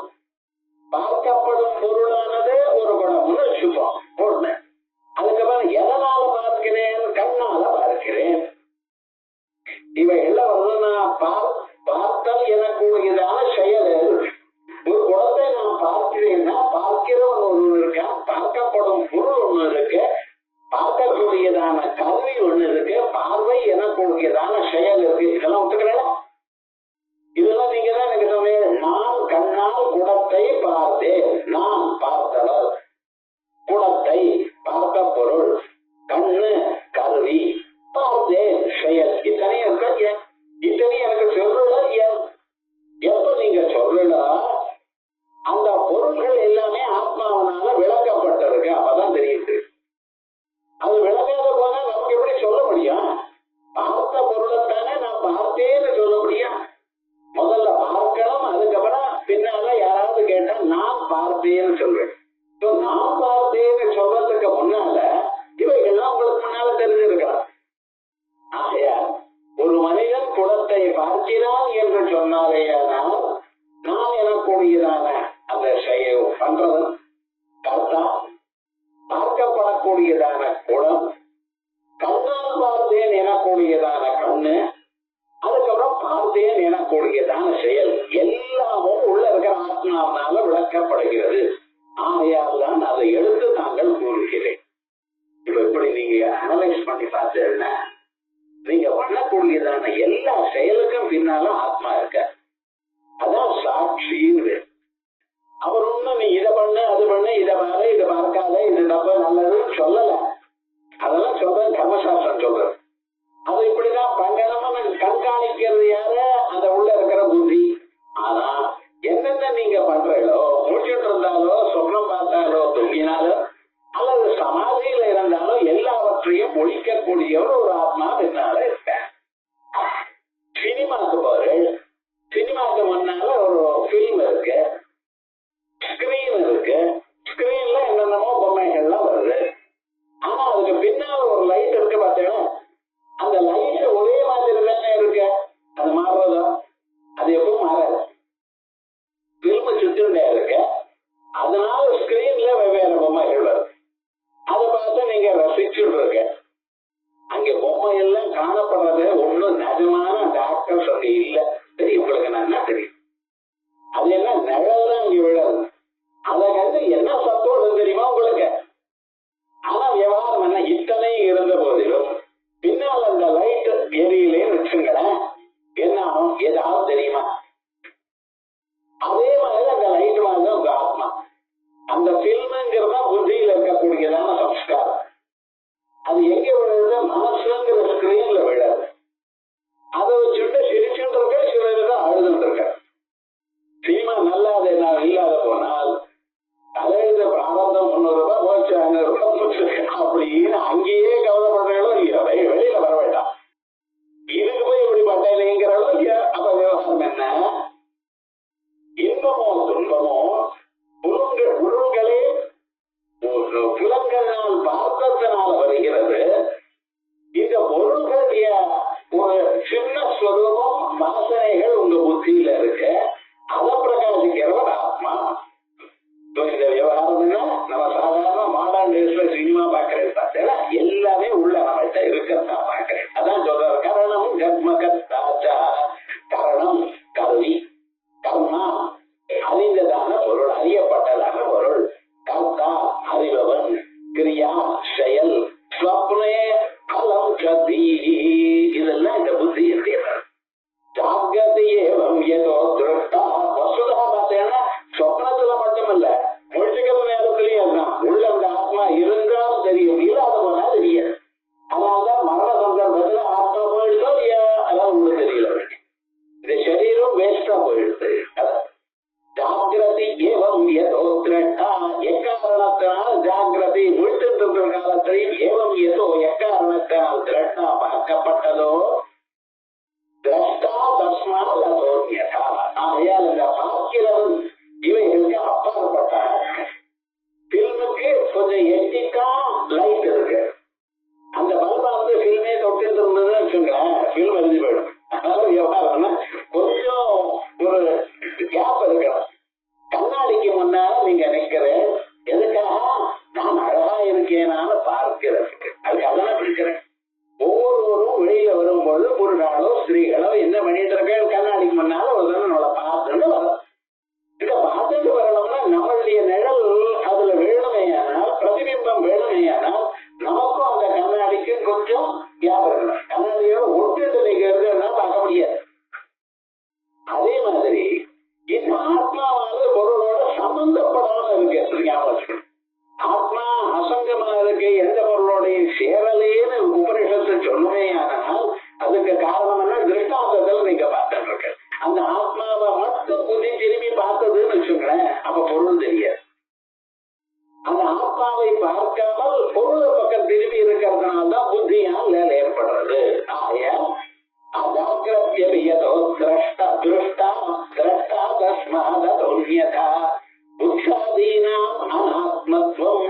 பார்க்கப்படும் பொருளானது ஒரு குணம்னு வச்சுப்போம் பொருள். அதுக்கப்புறம் எதனால பார்க்கிறேன்? கண்ணால பார்க்கிறேன். இவை எல்லாம் வந்து நான் பார்த்தல் எனக்குரியதான செயல். ஒரு குணத்தை நான் பார்க்கிறேன்னா பார்க்கிறவன் ஒண்ணு இருக்கான், பார்க்கப்படும் பொருள் ஒண்ணு இருக்கு, பார்க்கக்கூடியதான கருவி ஒண்ணு இருக்கு, பார்வை எனக்குரியதான செயல் இருக்கு. இதெல்லாம் ஒத்துக்கிறேன். இதெல்லாம் நீங்க தான் எனக்கு சொன்னீங்க. நான் கண்ணால் குடத்தை பார்த்தேன், நான் பார்த்தவர். குடத்தை பார்த்த பொருள், கண்ணு கருவி, பார்த்தேன் செயல். இத்தனையும் இருக்க. இத்தனையும் எனக்கு சொல்றா. எப்ப நீங்க சொல்றா அந்த பொருள்கள் எல்லாமே ஆத்மாவனால விளக்கப்பட்டிருக்கு. அப்பதான் தெரியுது. அது விளக்காத போனா நமக்கு எப்படி சொல்ல முடியும்? பார்த்த பொருளைத்தானே நான் பார்த்தேன்னு சொல்ல முடியும். முதல்ல பார்க்கணும், அதுக்கப்புறம் பின்னால யாராவது கேட்டா நான் பார்த்தேன்னு சொல்றேன். நான் பார்த்தேன்னு சொல்றதுக்கு முன்னால இவைகள்லாம் உங்களுக்கு முன்னால தெரிஞ்சிருக்கலாம். ஆகையா ஒரு மனிதன் குடத்தை பார்க்கிறான் என்று சொன்னாலேயானால் நான் எனக்குரியதான அந்த செயல் பண்றவன் கர்த்தா, பார்க்கப்படக்கூடியதான குடம், கண்ணால் பார்த்தேன் எனக்குரியதான கண்ணு, அதுக்கப்புறம் பார்த்தேன் எனக்குரியதான செயல் எல்லாமும் உள்ள இருக்கிற ஆத்மாவனால விளக்கப்படுகிறது. ஆகையால் தான் அதை எடுத்து தாங்கள் கூறுகிறேன். இப்ப இப்படி நீங்க அனலைஸ் பண்ணி பார்த்தீங்கன்னா நீங்க பண்ணக்கூடியதான எல்லா செயலுக்கும் பின்னால ஆத்மா இருக்க. அதான் சாட்சின்னு. அவர் ஒண்ணும் நீ இதை பண்ணு அது பண்ணு, இதை பாரு இதை பார்க்காத, இது தப்பு நல்லதுன்னு சொல்லல. அதெல்லாம் சொல்றது கர்மசாஸ்திரம் சொல்றது. அது இப்படிதான் பண்ணணும்னு கண்காணிக்கிறது யாரு? அந்த உள்ள இருக்கிற புத்தி. ஆனா என்னென்ன நீங்க பண்றீங்களோ, முடிச்சுட்டு இருந்தாலோ, சொப்னம் பார்த்தாலோ, தூங்கினாலோ, அல்லது சமாதியில இருந்தாலும் எல்லாவற்றையும் ஒழிக்கக்கூடியவர் ஒரு ஆத்மா பின்னால இருக்க. சினிமாக்கு போரு, சினிமாக்கு முன்னால ஒரு பிலிம் இருக்கு, ஸ்கிரீன் இருக்கு, ஸ்கிரீன்ல என்னென்னமோ பொம்மைகள்லாம் வருது. ஆனா அதுக்கு பின்னால ஒரு லைட் இருக்கு பார்த்தீங்கன்னா, அந்த லைட் ஒரே மாதிரி தானே இருக்கு. அது மாறுறதா? அது எப்பவும் மாறாது. பிலிம் சுத்திண்டே இருக்கு, அதனால ஸ்கிரீன்ல வெவ்வேறு பொம்மைகள் வருது. அதை பார்த்து நீங்க ரசிச்சுட்டு இருக்க. அங்க பொம்மை எல்லாம் காணப்படுறது ஒன்னும் நிஜமான டாக்டர்ஸ் அங்க இல்ல. தெரியும் உங்களுக்கு, நான் என்ன தெரியும். அது என்ன நிழல் தான் இங்க விழாது. அதை கண்டு என்ன சத்தோடு தெரியுமா உங்களுக்கு? ஆனா விவகாரம் என்ன, இத்தனையும் இருந்த போதிலும் பின்னால் அந்த லைட் எரியிலேன்னு வச்சுங்களேன், என்ன ஆகும்? ஏதாவது தெரியுமா? அதே மாதிரி அந்த லைட் மாதிரி உங்க ஆத்மா. அந்த பில்முங்கிறத புத்தியில இருக்கக்கூடியதான சம்ஸ்காரம். அது எங்க விழுது? மனசுங்கிற ஸ்கிரீன்ல விழாது. அதை வச்சுட்டு சிரிச்சுட்டு இருக்க, சிலருதான் அழுதுட்டு இருக்க. சினிமா நல்லாது நான் இல்லாத போனால் தலையில பிராரந்தம் 300 ரூபாய் போச்சு, 500 ரூபாய் போச்சு அப்படின்னு அங்கேயே கவலைப்படுறீங்களோ இல்லையா? வெளியில வர வேண்டாம். இதுக்கு போய் இப்படி பட்டேங்கிறளோ இல்லையா? அப்ப விவகாரம் என்ன? இன்பமோ துன்பமோ பொருள்களே புலன்களால் பார்த்தத்தினால் வருகிறது. இந்த பொருள்களுடைய ஒரு சின்ன ஸ்வரூபம் வாசனைகள் உங்க புத்தியில இருக்கு. அதை பிரகாசிக்கிறவர் ஆத்மா. இந்த விவகாரம் நம்ம சாதாரண மாடர்ன் டேஸ்ல சினிமா பார்க்கறது பார்த்தா எல்லாமே உள்ள நம்ம திரஷ்டதி. இதெல்லாம் இந்த புத்தி இருக்கிறது. ஜாகிரதை ஏவம் ஏதோ திருஷ்டா. வசுதா பார்த்தேன்னா சொப்னத்துல மட்டுமல்ல, முழுக்கிற நேரத்திலேயும் தான். உள்ள அந்த ஆத்மா இருந்தாலும் தெரியும், இல்லாத போனா தெரியாது. அதனால்தான் மரண சந்தர்ப்பத்துல ஆத்மா போயிடுதோ இல்லையா, அதான் உங்களுக்கு தெரியல. இந்த சரீரம் வேஸ்டா போயிடுது. ஜாகிரதை ஏவம் ஏதோ திரஷ்டா. எக்காரணத்தினால் ஜாகிரதை முழுத்திட்டு இருக்கிற காலத்திலையும் ஏவம் ஏதோ எக்காரணத்தினால் திரஷ்டா பார்க்கப்பட்டதோ திரஷ்டா தஸ்மாத் அதோன்யதா. ஆகையால் இந்த பார்க்கிறவன் இவைகளுக்கு அப்பாற்பட்டாங்க. பில்முக்கு கொஞ்சம் எட்டிக்கா லைட் இருக்கு. அந்த பல்பா வந்து பில்மே தொட்டு இருந்ததுன்னு வச்சுங்களேன், பில்ம் எரிஞ்சு போயிடும். அதனால விவகாரம்னா கொஞ்சம் ஒரு கேப் இருக்கணும். கண்ணாடிக்கு முன்னால நீங்க நிக்கிறேன், எதுக்காக? நான் அழகா இருக்கேனான்னு பார்க்கிறதுக்கு. அதுக்காக இருக்கிறேன். ஒவ்வொருவரும் வெளியில வரும்போது புருஷாலோ ஸ்திரீகளோ என்ன பண்ணிட்டு இருக்கேன், கண்ணாடிக்கு முன்னால ஒரு நம்மளை பார்த்துட்டு வரும். இத பார்த்துட்டு வரணும்னா நம்மளுடைய நிழல் அதுல வேணுமையானால், பிரதிபிம்பம் வேணுமையானால் நமக்கும் அந்த கண்ணாடிக்கு கொஞ்சம் ஞாபகம். கண்ணாடியோட ஒட்டுட்டு நீங்க இருக்கிறதா பார்க்க முடியாது. அதே மாதிரி இந்த ஆத்மாவானது பொருளோட சம்பந்தப்படாம இருக்கு. ஞாபகம், ஆத்மா அசங்கமா இருக்கு, எந்த பொருளோடையும் சேரலேன்னு உபனிஷத்து சொல்லுமே. ஆனால் அதுக்கு காரணம் என்ன? திருஷ்டாந்தத்தில் நீங்க பார்த்துட்டு இருக்க அந்த ஆத்மாவை மட்டும் புத்தி திரும்பி பார்த்ததுன்னு வச்சுங்களேன், அப்ப பொருள் தெரியாது. அந்த ஆத்மாவை பார்க்காமல் பொருளை பக்கம் திரும்பி இருக்கிறதுனால்தான் புத்தியால் வேலை ஏற்படுறது. ஆகையால் அஜாக்கிரத்யோ திரஷ்டா திருஷ்டா திரஷ்டா தஸ்மாதோன்யதா புத்தாதீனாம் அநாத்மத்வம்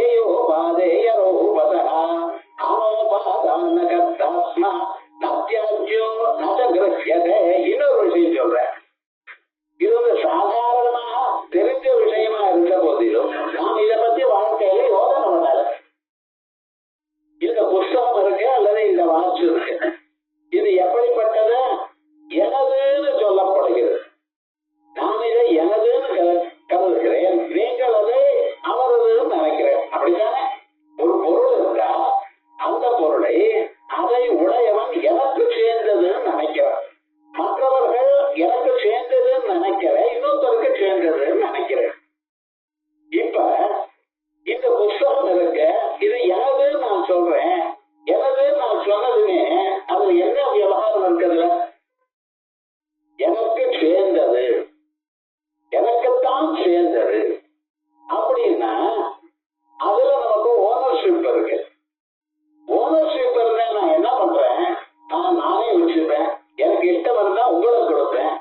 ஏயோபாதேயரோபதா அனோபாதானகர்த்தாஸ்மா நத்யாஜ்யோ நதகிருஷ்யதே. இன்னொரு விஷயம் சொல்றேன். இது வந்து சாதாரணமா தெரிஞ்ச விஷயமா இருந்த போதிலும் நாம் இதை பத்தி வாழ்க்கையில யோசனை பண்ணல. இந்த புஸ்தகம் இருக்கு அல்லது இந்த வாட்ச் இருக்கு, இது எப்படிப்பட்டது? எனதுன்னு சொல்லப்படுகிறது. நான் இதை எனதுன்னு கருதுகிறேன், நீங்கள் அதை அவரதுன்னு நினைக்கிறேன். அப்படித்தானே? ஒரு பொருள் இருந்தா அந்த பொருளை அதை உடையவன் எனக்கு சேர்ந்ததுன்னு நினைக்கிறான். மற்றவர்கள் எனக்கு சேர்ந்ததுன்னு நினைக்கிறேன், இன்னொருத்தருக்கு சேர்ந்ததுன்னு நினைக்கிறேன். இப்ப இந்த புஸ்தகம் இருக்க, இது எனதுன்னு நான் சொல்றேன். எனதுன்னு நான் சொன்னதுமே அதுல என்ன விவகாரம் இருக்குதுல? எனக்கு சேர்ந்தது, எனக்குத்தான் சேர்ந்தது அப்படின்னா அதுல நமக்கு ஓனர்ஷிப் இருக்கு. ஓனர்ஷிப் இருந்தா நான் என்ன பண்றேன்? நானே வச்சுப்பேன். எனக்கு இஷ்டம் இருந்தா உங்களுக்கு கொடுப்பேன்,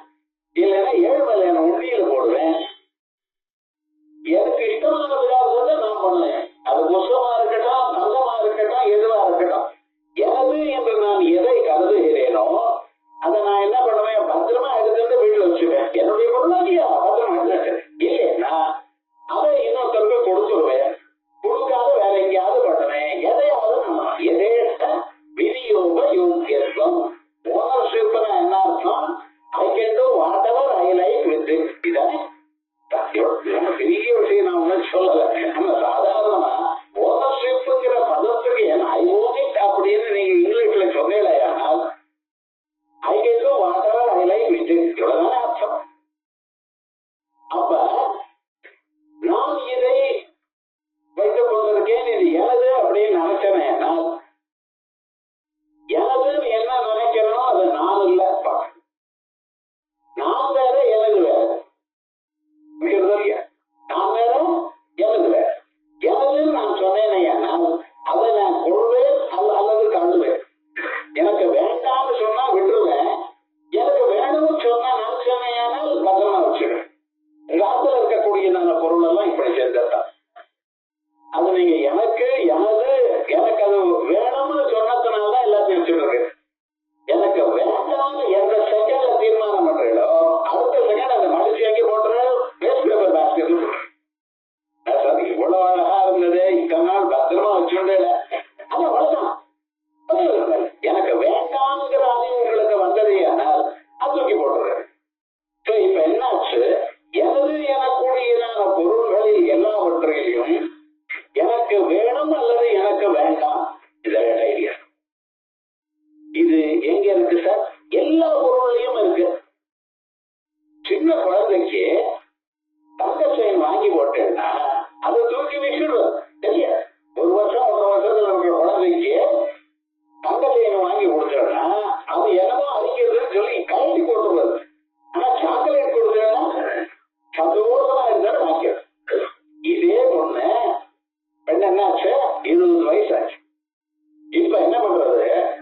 இல்லைன்னா ஏழுமலையான உண்டியில போடுவேன்.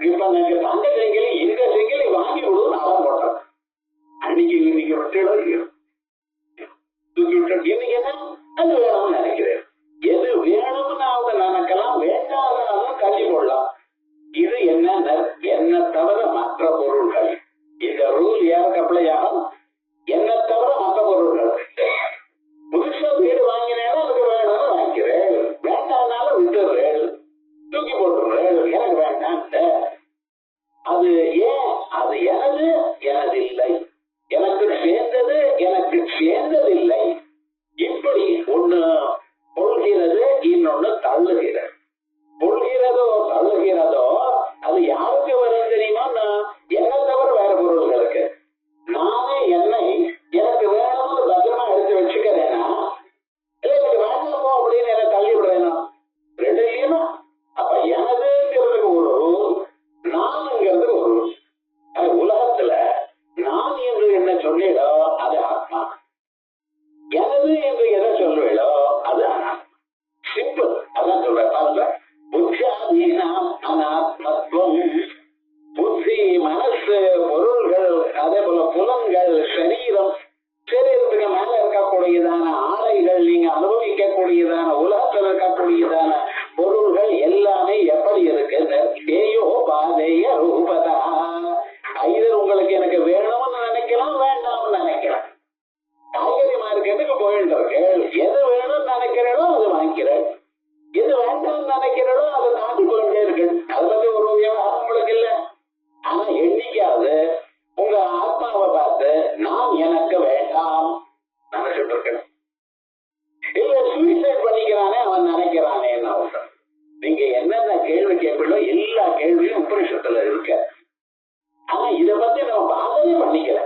இப்ப எனக்கு தங்க செங்கல் இந்த செங்கலை வாங்கி விடுவோம் அடம் போட்டேன். அன்னைக்கு இன்னைக்கு விட்டுடும் தூக்கி விட்டு இன்னைக்கு என்ன அது வேணும்னு நினைக்கிறேன். எது வேணும்னு அவங்க நினைக்கலாம், வேண்டாம் தள்ளி போடலாம். இது என்ன தவிர மற்ற பொருள்கள். இந்த ரூல் யாருக்கு அப்ளை ஆகும்? என்ன தவிர மற்ற பொருள்கள். புதுசா வீடு வாங்கினேன்னா அதுக்கு வேணும்னு வாங்கிக்கிறேன், வேண்டாம்னாலும் விட்டுறேன், தூக்கி போட்டுறேன், எனக்கு வேண்டாம். அது ஏன்? அது எனது இல்லை, எனக்கு சேர்ந்தது எனக்கு சேர்ந்ததில்லை. இப்படி ஒண்ணு கொள்கிறது, இன்னொன்னு தள்ளுகிறது. கொள்கிறதோ தள்ளுகிறதோ அது யாருக்கு வரும் தெரியுமா? என்ன தவிர வேற பொருள்களுக்கு. நானே என்னை எனக்கு வேணும்னு பத்திரமா எடுத்து வச்சுக்கிறேன்னா, இல்ல எனக்கு வேண்டாமோ அப்படின்னு என்ன தள்ளி விடுறேனா? ரெண்டு இல்லையுமா? அப்ப எனதுங்கிறதுக்கு ஒரு ரூல், நானுங்கிறதுக்கு ஒரு ரூல். உலகத்துல நான் என்று என்ன சொல்லிடோ அது ஆத்மா, எனது என்று எதை சொல்லுவேடோ அது அனாத்மா. சிம்பிள். அதான் சொல்றேன் பாருங்க. புத்தியாதீனாம் அனாத்மத்துவம். புத்தி, மனசு, பொருள்கள், அதே போல புலன்கள், சரீரம், சரீரத்துக்கு மேல இருக்கக்கூடியதான ஆடைகள், நீங்க அனுபவிக்கக்கூடியதான உலகத்தில் இருக்கக்கூடியதான பொருள்கள் எல்லாமே எப்படி இருக்கு? தேயோ பாதைய ரூபதா. இது உங்களுக்கு எனக்கு வேணும்னு நினைக்கலாம், வேண்டாம்னு நினைக்கலாம். காய்கறி மார்க்கெட்டுக்கு போயிட்டு இருக்கு, எது வேணும்னு நினைக்கிறேனோ அது வாங்கிக்கிறேன், எது வேண்டாம்னு நினைக்கிறேனோ அதை தாண்டி போயிட்டே இருக்கு. அது பத்தி ஒரு விவகாரம் உங்களுக்கு இல்லை. ஆனா என்னைக்காவது உங்க ஆத்மாவை பார்த்து நான் எனக்கு வேண்டாம் நினைச்சிட்டு இருக்கேன், இல்ல சூசைட் பண்ணிக்கிறானே அவன் நினைக்கிறானே என்ன அவசரம்? நீங்க என்னென்ன கேள்வி கேட்பீங்களோ எல்லா கேள்வியும் உபனிஷத்துல இருக்க. ஆனா இதை பத்தி நம்ம பாதமே பண்ணிக்கல.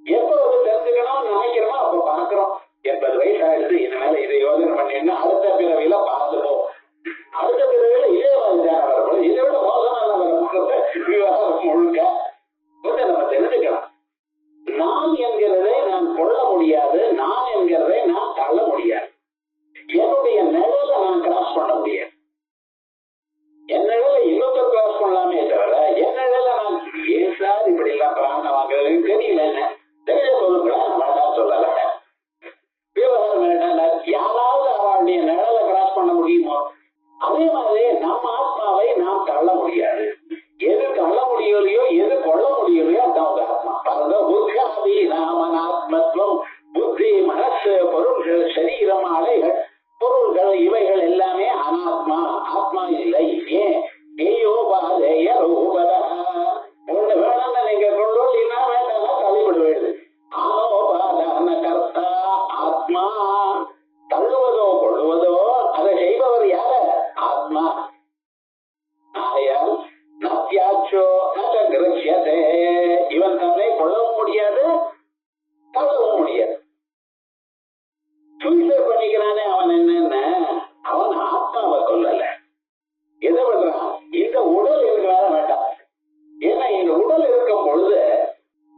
எப்ப வந்து தெரிஞ்சுக்கணும்னு நினைக்கிறோமோ அப்ப பாக்குறோம். 80 வயசு ஆயிடுது, இனிமேல இதை யோசனை பண்ணினா அடுத்த பிறவியில பார்த்துப்போம். அடுத்த பிறவியில இதே மாதிரியான வரப்போம், இதை விட மோசமான வரப்போம். விவகாரம் முழுக்க கொஞ்சம் நம்ம தெரிஞ்சுக்கலாம். நான் என்கிறதை நான் கொள்ள முடியாது, நான் என்கிறதை நான் தள்ள முடியாது. என்னுடைய நிழலை நான் கிராஸ் பண்ண முடியாது. என் நிழலை இன்னொருத்தர் கிராஸ் பண்ணலாமே தவிர என் நிழலை நான் ஏன் சார் இப்படி எல்லாம் பிராணம் வாங்குறதுன்னு தெரியல. என்ன தெரிய சொல்லுங்களா? வேண்டாம் சொல்லல. விவகாரம் வேண்டாம். யாராவது அவளுடைய நிழலை கிராஸ் பண்ண முடியுமோ? அதே மாதிரி நம்ம ஆத்மாவை நாம் தள்ள முடியாது. எது தள்ள முடியலையோ, எது கொள்ள முடியலையோ அதான் ஆத்மா. புத்தி நாமனாத்மத்துவம். புத்தி, மனசு, பொருள்கள், சரீரம், அலைகள், பொருள்கள், இவைகள் எல்லாமே அனாத்மா, ஆத்மா இல்லை. ஏன்? தேயோபாதேய ரூபத. ஒண்ணு வேணும்னு நீங்க கொண்டு இல்லைன்னா வேண்டாம்னா தள்ளிவிடுவேன். ஆனோபாதான கர்த்தா ஆத்மா. தள்ளுவதோ கொள்ளுவதோ அதை செய்பவர் யாரு? ஆத்மா. ஆயால் நத்தியாச்சோ நகிருஷ்யதே. இவன் தன்னை கொள்ளவும் முடியாது, தள்ளவும் முடியாது. சூசைட் பண்ணிக்கிறானே அவன் என்னன்னு, அவன் ஆத்மாவை கொல்லல. எதை பண்றான்? இந்த உடல் எனக்கு வேற வேண்டாம். ஏன்னா இந்த உடல் இருக்கும் பொழுது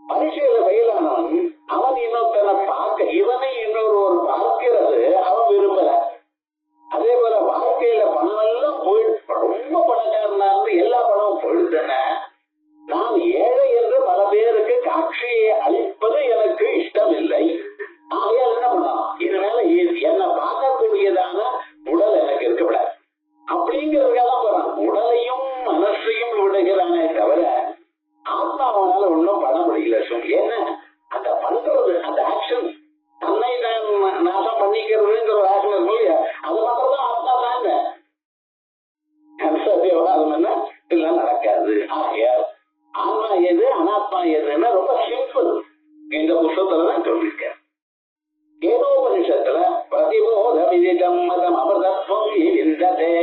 பரீட்சையில ஃபெயிலானவன் அவன் இன்னொருத்தனை பார்க்க, இவனை இன்னொரு பார்க்கிறது அவன் விரும்பல. அதே போல வாழ்க்கையில பணம் எல்லாம் போயிடு, ரொம்ப பணக்காரனா இருந்து எல்லா பணமும் போயிடுதுன. நான் ஏழை என்று பல பேருக்கு காட்சியை அளிப்பது எனக்கு இஷ்டம் இல்லை. ஆகையால் என்ன பண்ணலாம்? இதனால என்ன பார்க்கக்கூடியதான உடல் எனக்கு இருக்கக்கூடாது அப்படிங்கிறதுக்காக போறான். உடலையும் மனசையும் விடுகிறானே தவிர ஆத்மாவனால ஒன்றும் பண்ண முடியல. என்ன அந்த பண்றது, அந்த ஆக்ஷன், தன்னை தான் நாசம் பண்ணிக்கிறதுங்கிற ஒரு ஆக்ஷன் இருக்கும் இல்லையா, அது பண்றதுதான் ஆத்மா தாங்க. விவகாரம் என்ன இதெல்லாம் நடக்காது. ஆகையால் ஆத்மா எது, அனாத்மா எதுன்னா ரொம்ப சிம்பிள். இந்த புத்தகத்துலதான் சொல்லியிருக்கேன். கேனோபனிஷத்துல பிரதிபோத விதிதம் மதம் அமிர்தத்வம் விந்ததே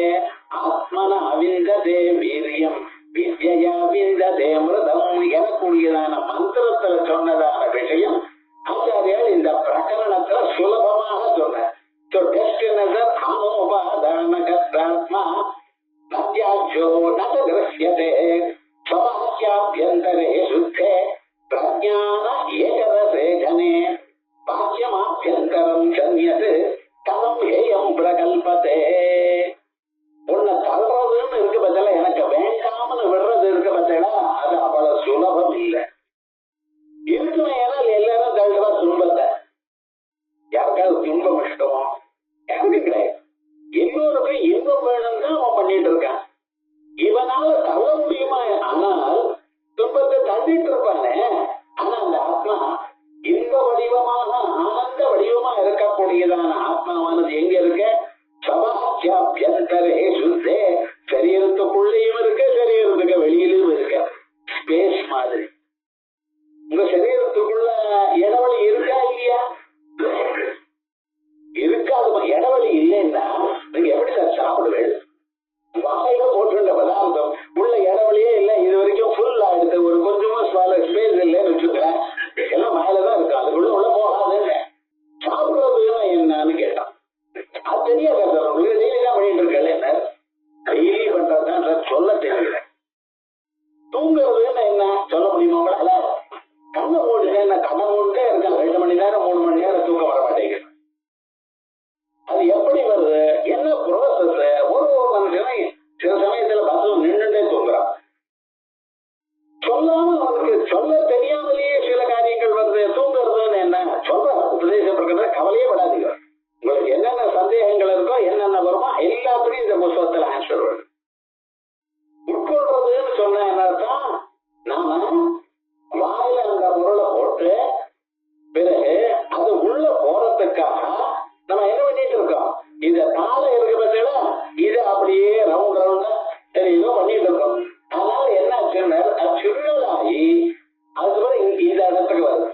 ஆத்மன அவிந்ததே வீரியம் வித்யா விந்ததே மிருதம் எனக்கூடியதான மந்திரத்துல சொன்னதான விஷயம் ஆச்சாரியால் இந்த பிரகரணத்துல சுலபமாக சொன்னார். அனோபாதானகத்ராத்மா நத்யாச்சோ நகிருஷ்யதே ஸ்வபாக்யாப்யந்தரே சுத்தே பிரஜான ஏகரசே ஜனே பாக்கியமாபியந்தரம் சன்யது கலம் ஹேயம் பிரகல்பதே. உன்னை தள்ளுறதுன்னு இருக்கு பதில எனக்கு வேண்டாம்னு தள்ள முடியுமா? ஆனால் துன்பத்தை தள்ளிட்டு இருப்பானே. ஆனா அந்த ஆத்மா இன்ப வடிவமாக ஆனந்த வடிவமா இருக்கக்கூடியதான ஆத்மாவானது எங்க இருக்க? சபாத்தியாபியந்தரே சுத்தே, சரீரத்துக்குள்ளேயும் இருக்க, சரீரத்துக்கு வெளியிலும் இருக்க. ஸ்பேஸ் மாதிரி. உங்க சரீரத்துக்குள்ள இடவெளி இருக்கா இல்லையா? இருக்காதுமா. இடவெளி இல்லைன்னா நீங்க எப்படி சார் சாப்பிடுவேன்? வாயில போட்டுருந்த பதார்த்தம் உள்ள இடவெளியே இல்லை, இது வரைக்கும் ஃபுல் ஆயிடுது, ஒரு கொஞ்சமா ஸ்பேஸ் இல்லைன்னு வச்சுக்கிறேன், எல்லாம் வாயிலதான் இருக்கு, அதுக்குள்ள உள்ள போகாதுன்னு. சாப்பிடுறதுன்னா என்னன்னு கேட்டான். அது தெரியாது சார் உங்களுக்கு. டெய்லி தான் பண்ணிட்டு இருக்கல. என்ன டெய்லி பண்றதுதான் சார் சொல்ல தெரியல. தூங்குறதுன்னு என்ன சொல்ல முடியுமா உங்களால? கண்ணை மூடிட்டேன், என்ன கண்ணை மூடிட்டே இருக்கேன், 2 மணி நேரம் 3 மணி நேரம் தூக்கம் வர மாட்டேங்குது. அது எப்படி வருது? என்ன ப்ரோசஸ்? ஒரு மனுஷனை சில சமயத்துல பஸ்ல நின்றுட்டே தூங்குறான். சொல்லாம அவனுக்கு சொல்ல தெரியாமலேயே சில காரியங்கள் வருது. தூங்குறதுன்னு என்ன சொல்ற உபதேசம் இருக்கிறத கவலையே படாதீங்க. உங்களுக்கு என்னென்ன சந்தேகங்கள் இருக்கோ, என்னென்ன வருமோ எல்லாத்துக்கும் இந்த புத்தகத்துல ஆன்சர் வருது. உட்கொள்றதுன்னு சொன்ன என்னதான், நாம வாயில அந்த பொருளை போட்டு பிறகு அது உள்ள போறதுக்காக நம்ம என்ன பண்ணிட்டு இருக்கோம்? இத காலை இருக்க பத்தில இதை அப்படியே ரவுண்ட் ரவுண்டா தெரியுதோ பண்ணிட்டு இருக்கோம். அதனால என்ன ஆச்சுன்னா சுருளாகி அதுக்கப்புறம் இந்த இடத்துக்கு வருது.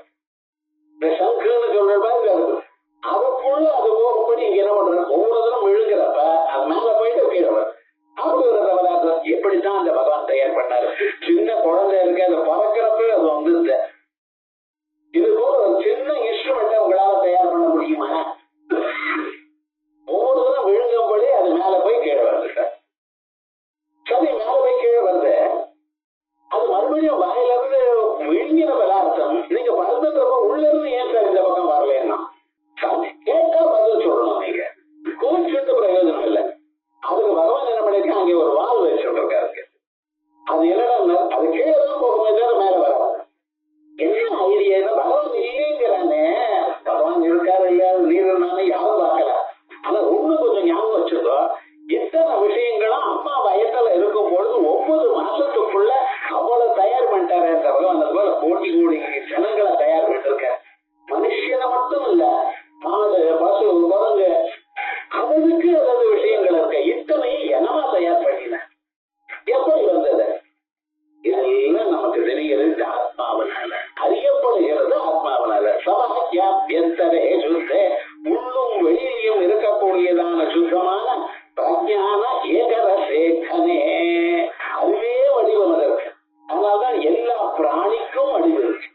இந்த சங்குன்னு சொல்ற மாதிரி வருது. அதுக்குள்ள அது போகும்படி இங்க என்ன பண்றது? ஒவ்வொரு தரம் விழுகிறப்ப அது மேல போயிட்டு கீழே வருது. அப்படி ஒரு பதார்த்தம் எப்படித்தான் அந்த பகவான் தயார் பண்ணாரு? சின்ன குழந்தை இருக்கு, அது பறக்கிறப்ப அது வந்துருது. இது போல ஒரு சின்ன இன்ஸ்ட்ருமெண்ட்டை உங்களால தயார் பண்ண முடியுமா? ஒவ்வொரு தரம் விழுங்கும்போதே அது மேல போய் கீழே வருது. சரி, மேல போய் கீழே வருது. அது மறுபடியும் வாயில இருந்து விழுங்கின பதார்த்தம் நீங்க பறந்துன்றப்ப உள்ள இருந்து ஏன் சார் இந்த பக்கம் வரலன்னா கேட்டா பதில் சொல்லணும். நீங்க கோச்சுட்டு பிரயோஜனம் இல்லை. அதுக்கு பகவான் என்ன பண்ணிருக்கா? அங்கே ஒரு வால் வச்சுருக்காரு. அது என்னடா, அது கீழே தான் போகும்போது தான் மேல வராது. என்ன ஐடியா? பகவான் இல்லைங்கிறானே. பகவான் இருக்காரு இல்ல, நீர்னாலும் யாரும் பார்க்கல. ஆனா ஒண்ணு கொஞ்சம் ஞாபகம் வச்சிருக்கோ, இத்தனை விஷயங்களும் அம்மா வயத்துல இருக்கும் பொழுது 9 மாசத்துக்குள்ள அவ்வளவு தயார் பண்ணிட்டாரு அந்த பகவான். அது போல கோடி கோடி ஜனங்களை தயார் பண்ணிருக்க. மனுஷனை மட்டும் இல்ல, மாடு, பசு, குரங்கு, அதுக்கு அதாவது விஷயங்கள் இருக்க. இத்தனை என்னமா தயார் பண்ணின? எப்படி வந்தது? இதெல்லாம் நமக்கு தெரிகிறது ஆத்மாவனால, அறியப்படுகிறது ஆத்மாவனால. சபாக்கியாபியந்தரே சுத்தே, உள்ளும் வெளியிலும் இருக்கக்கூடியதான சுத்தமான பிரஜான ஏகரசேகனே, அதுவே வடிவம் அதற்கு. அதனால்தான் எல்லா பிராணிக்கும் அறிவு இருக்கு.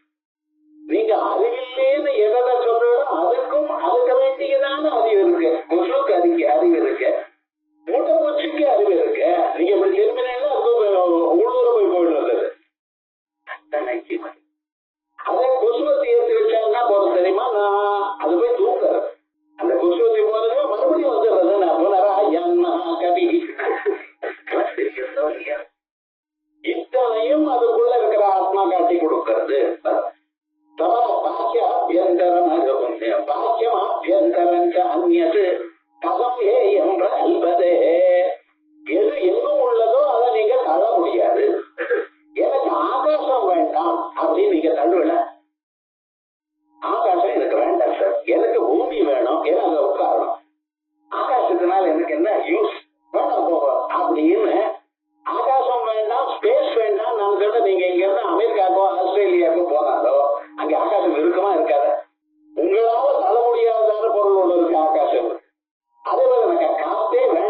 நீங்க அறிவில்லேன்னு எதை சொல்றோம், அதுக்கும் அதுக்கு வேண்டியதான அறிவு இருக்கு. கொசுக்கு அறிவு இருக்கு, மூட்டை பூச்சிக்கு அறிவு இருக்கு. நீங்க இப்படி திரும்பினீங்கன்னா உள்ளூர போய் போயிடுறது. அதே கொசுவத்தி ஏற்றி வச்சாங்கன்னா போறது தெரியுமா? நான் அது போய் தூக்குறது. அந்த கொசுவத்தி போறது மறுபடியும் வந்துடுறது. நான் புனரா என்ன கவி இத்தனையும் அதுக்குள்ள இருக்கிற ஆத்மா காட்டி கொடுக்கிறது. பாக்கியாபியந்தரம் பாக்கியமாபியந்தரம் அந்நியது கதம் ஏ என்ற அல்பதே. எது எங்கும் உள்ளதோ அதை நீங்க தள்ள முடியாது. எனக்கு ஆகாசம் வேண்டாம் அப்படின்னு நீங்க தள்ளுவல. ஆகாசம் எனக்கு வேண்டாம் சார், எனக்கு பூமி வேணும், ஏன்னா அங்க உட்காரணும். ஆகாசத்தினால எனக்கு என்ன யூஸ்? வேண்டாம் போகும் அப்படின்னு. ஆகாசம் வேண்டாம், ஸ்பேஸ் வேண்டாம் நான் சொல்ல. நீங்க இங்க இருந்து அமெரிக்காக்கோ ஆஸ்திரேலியாக்கோ போனாலோ அங்க ஆகாசம் இருக்குமா இருக்காத? உங்களால தள்ள முடியாதான பொருள் ஒன்று இருக்கு, ஆகாசம். அதே போல எனக்கு காத்தே வேண்டாம்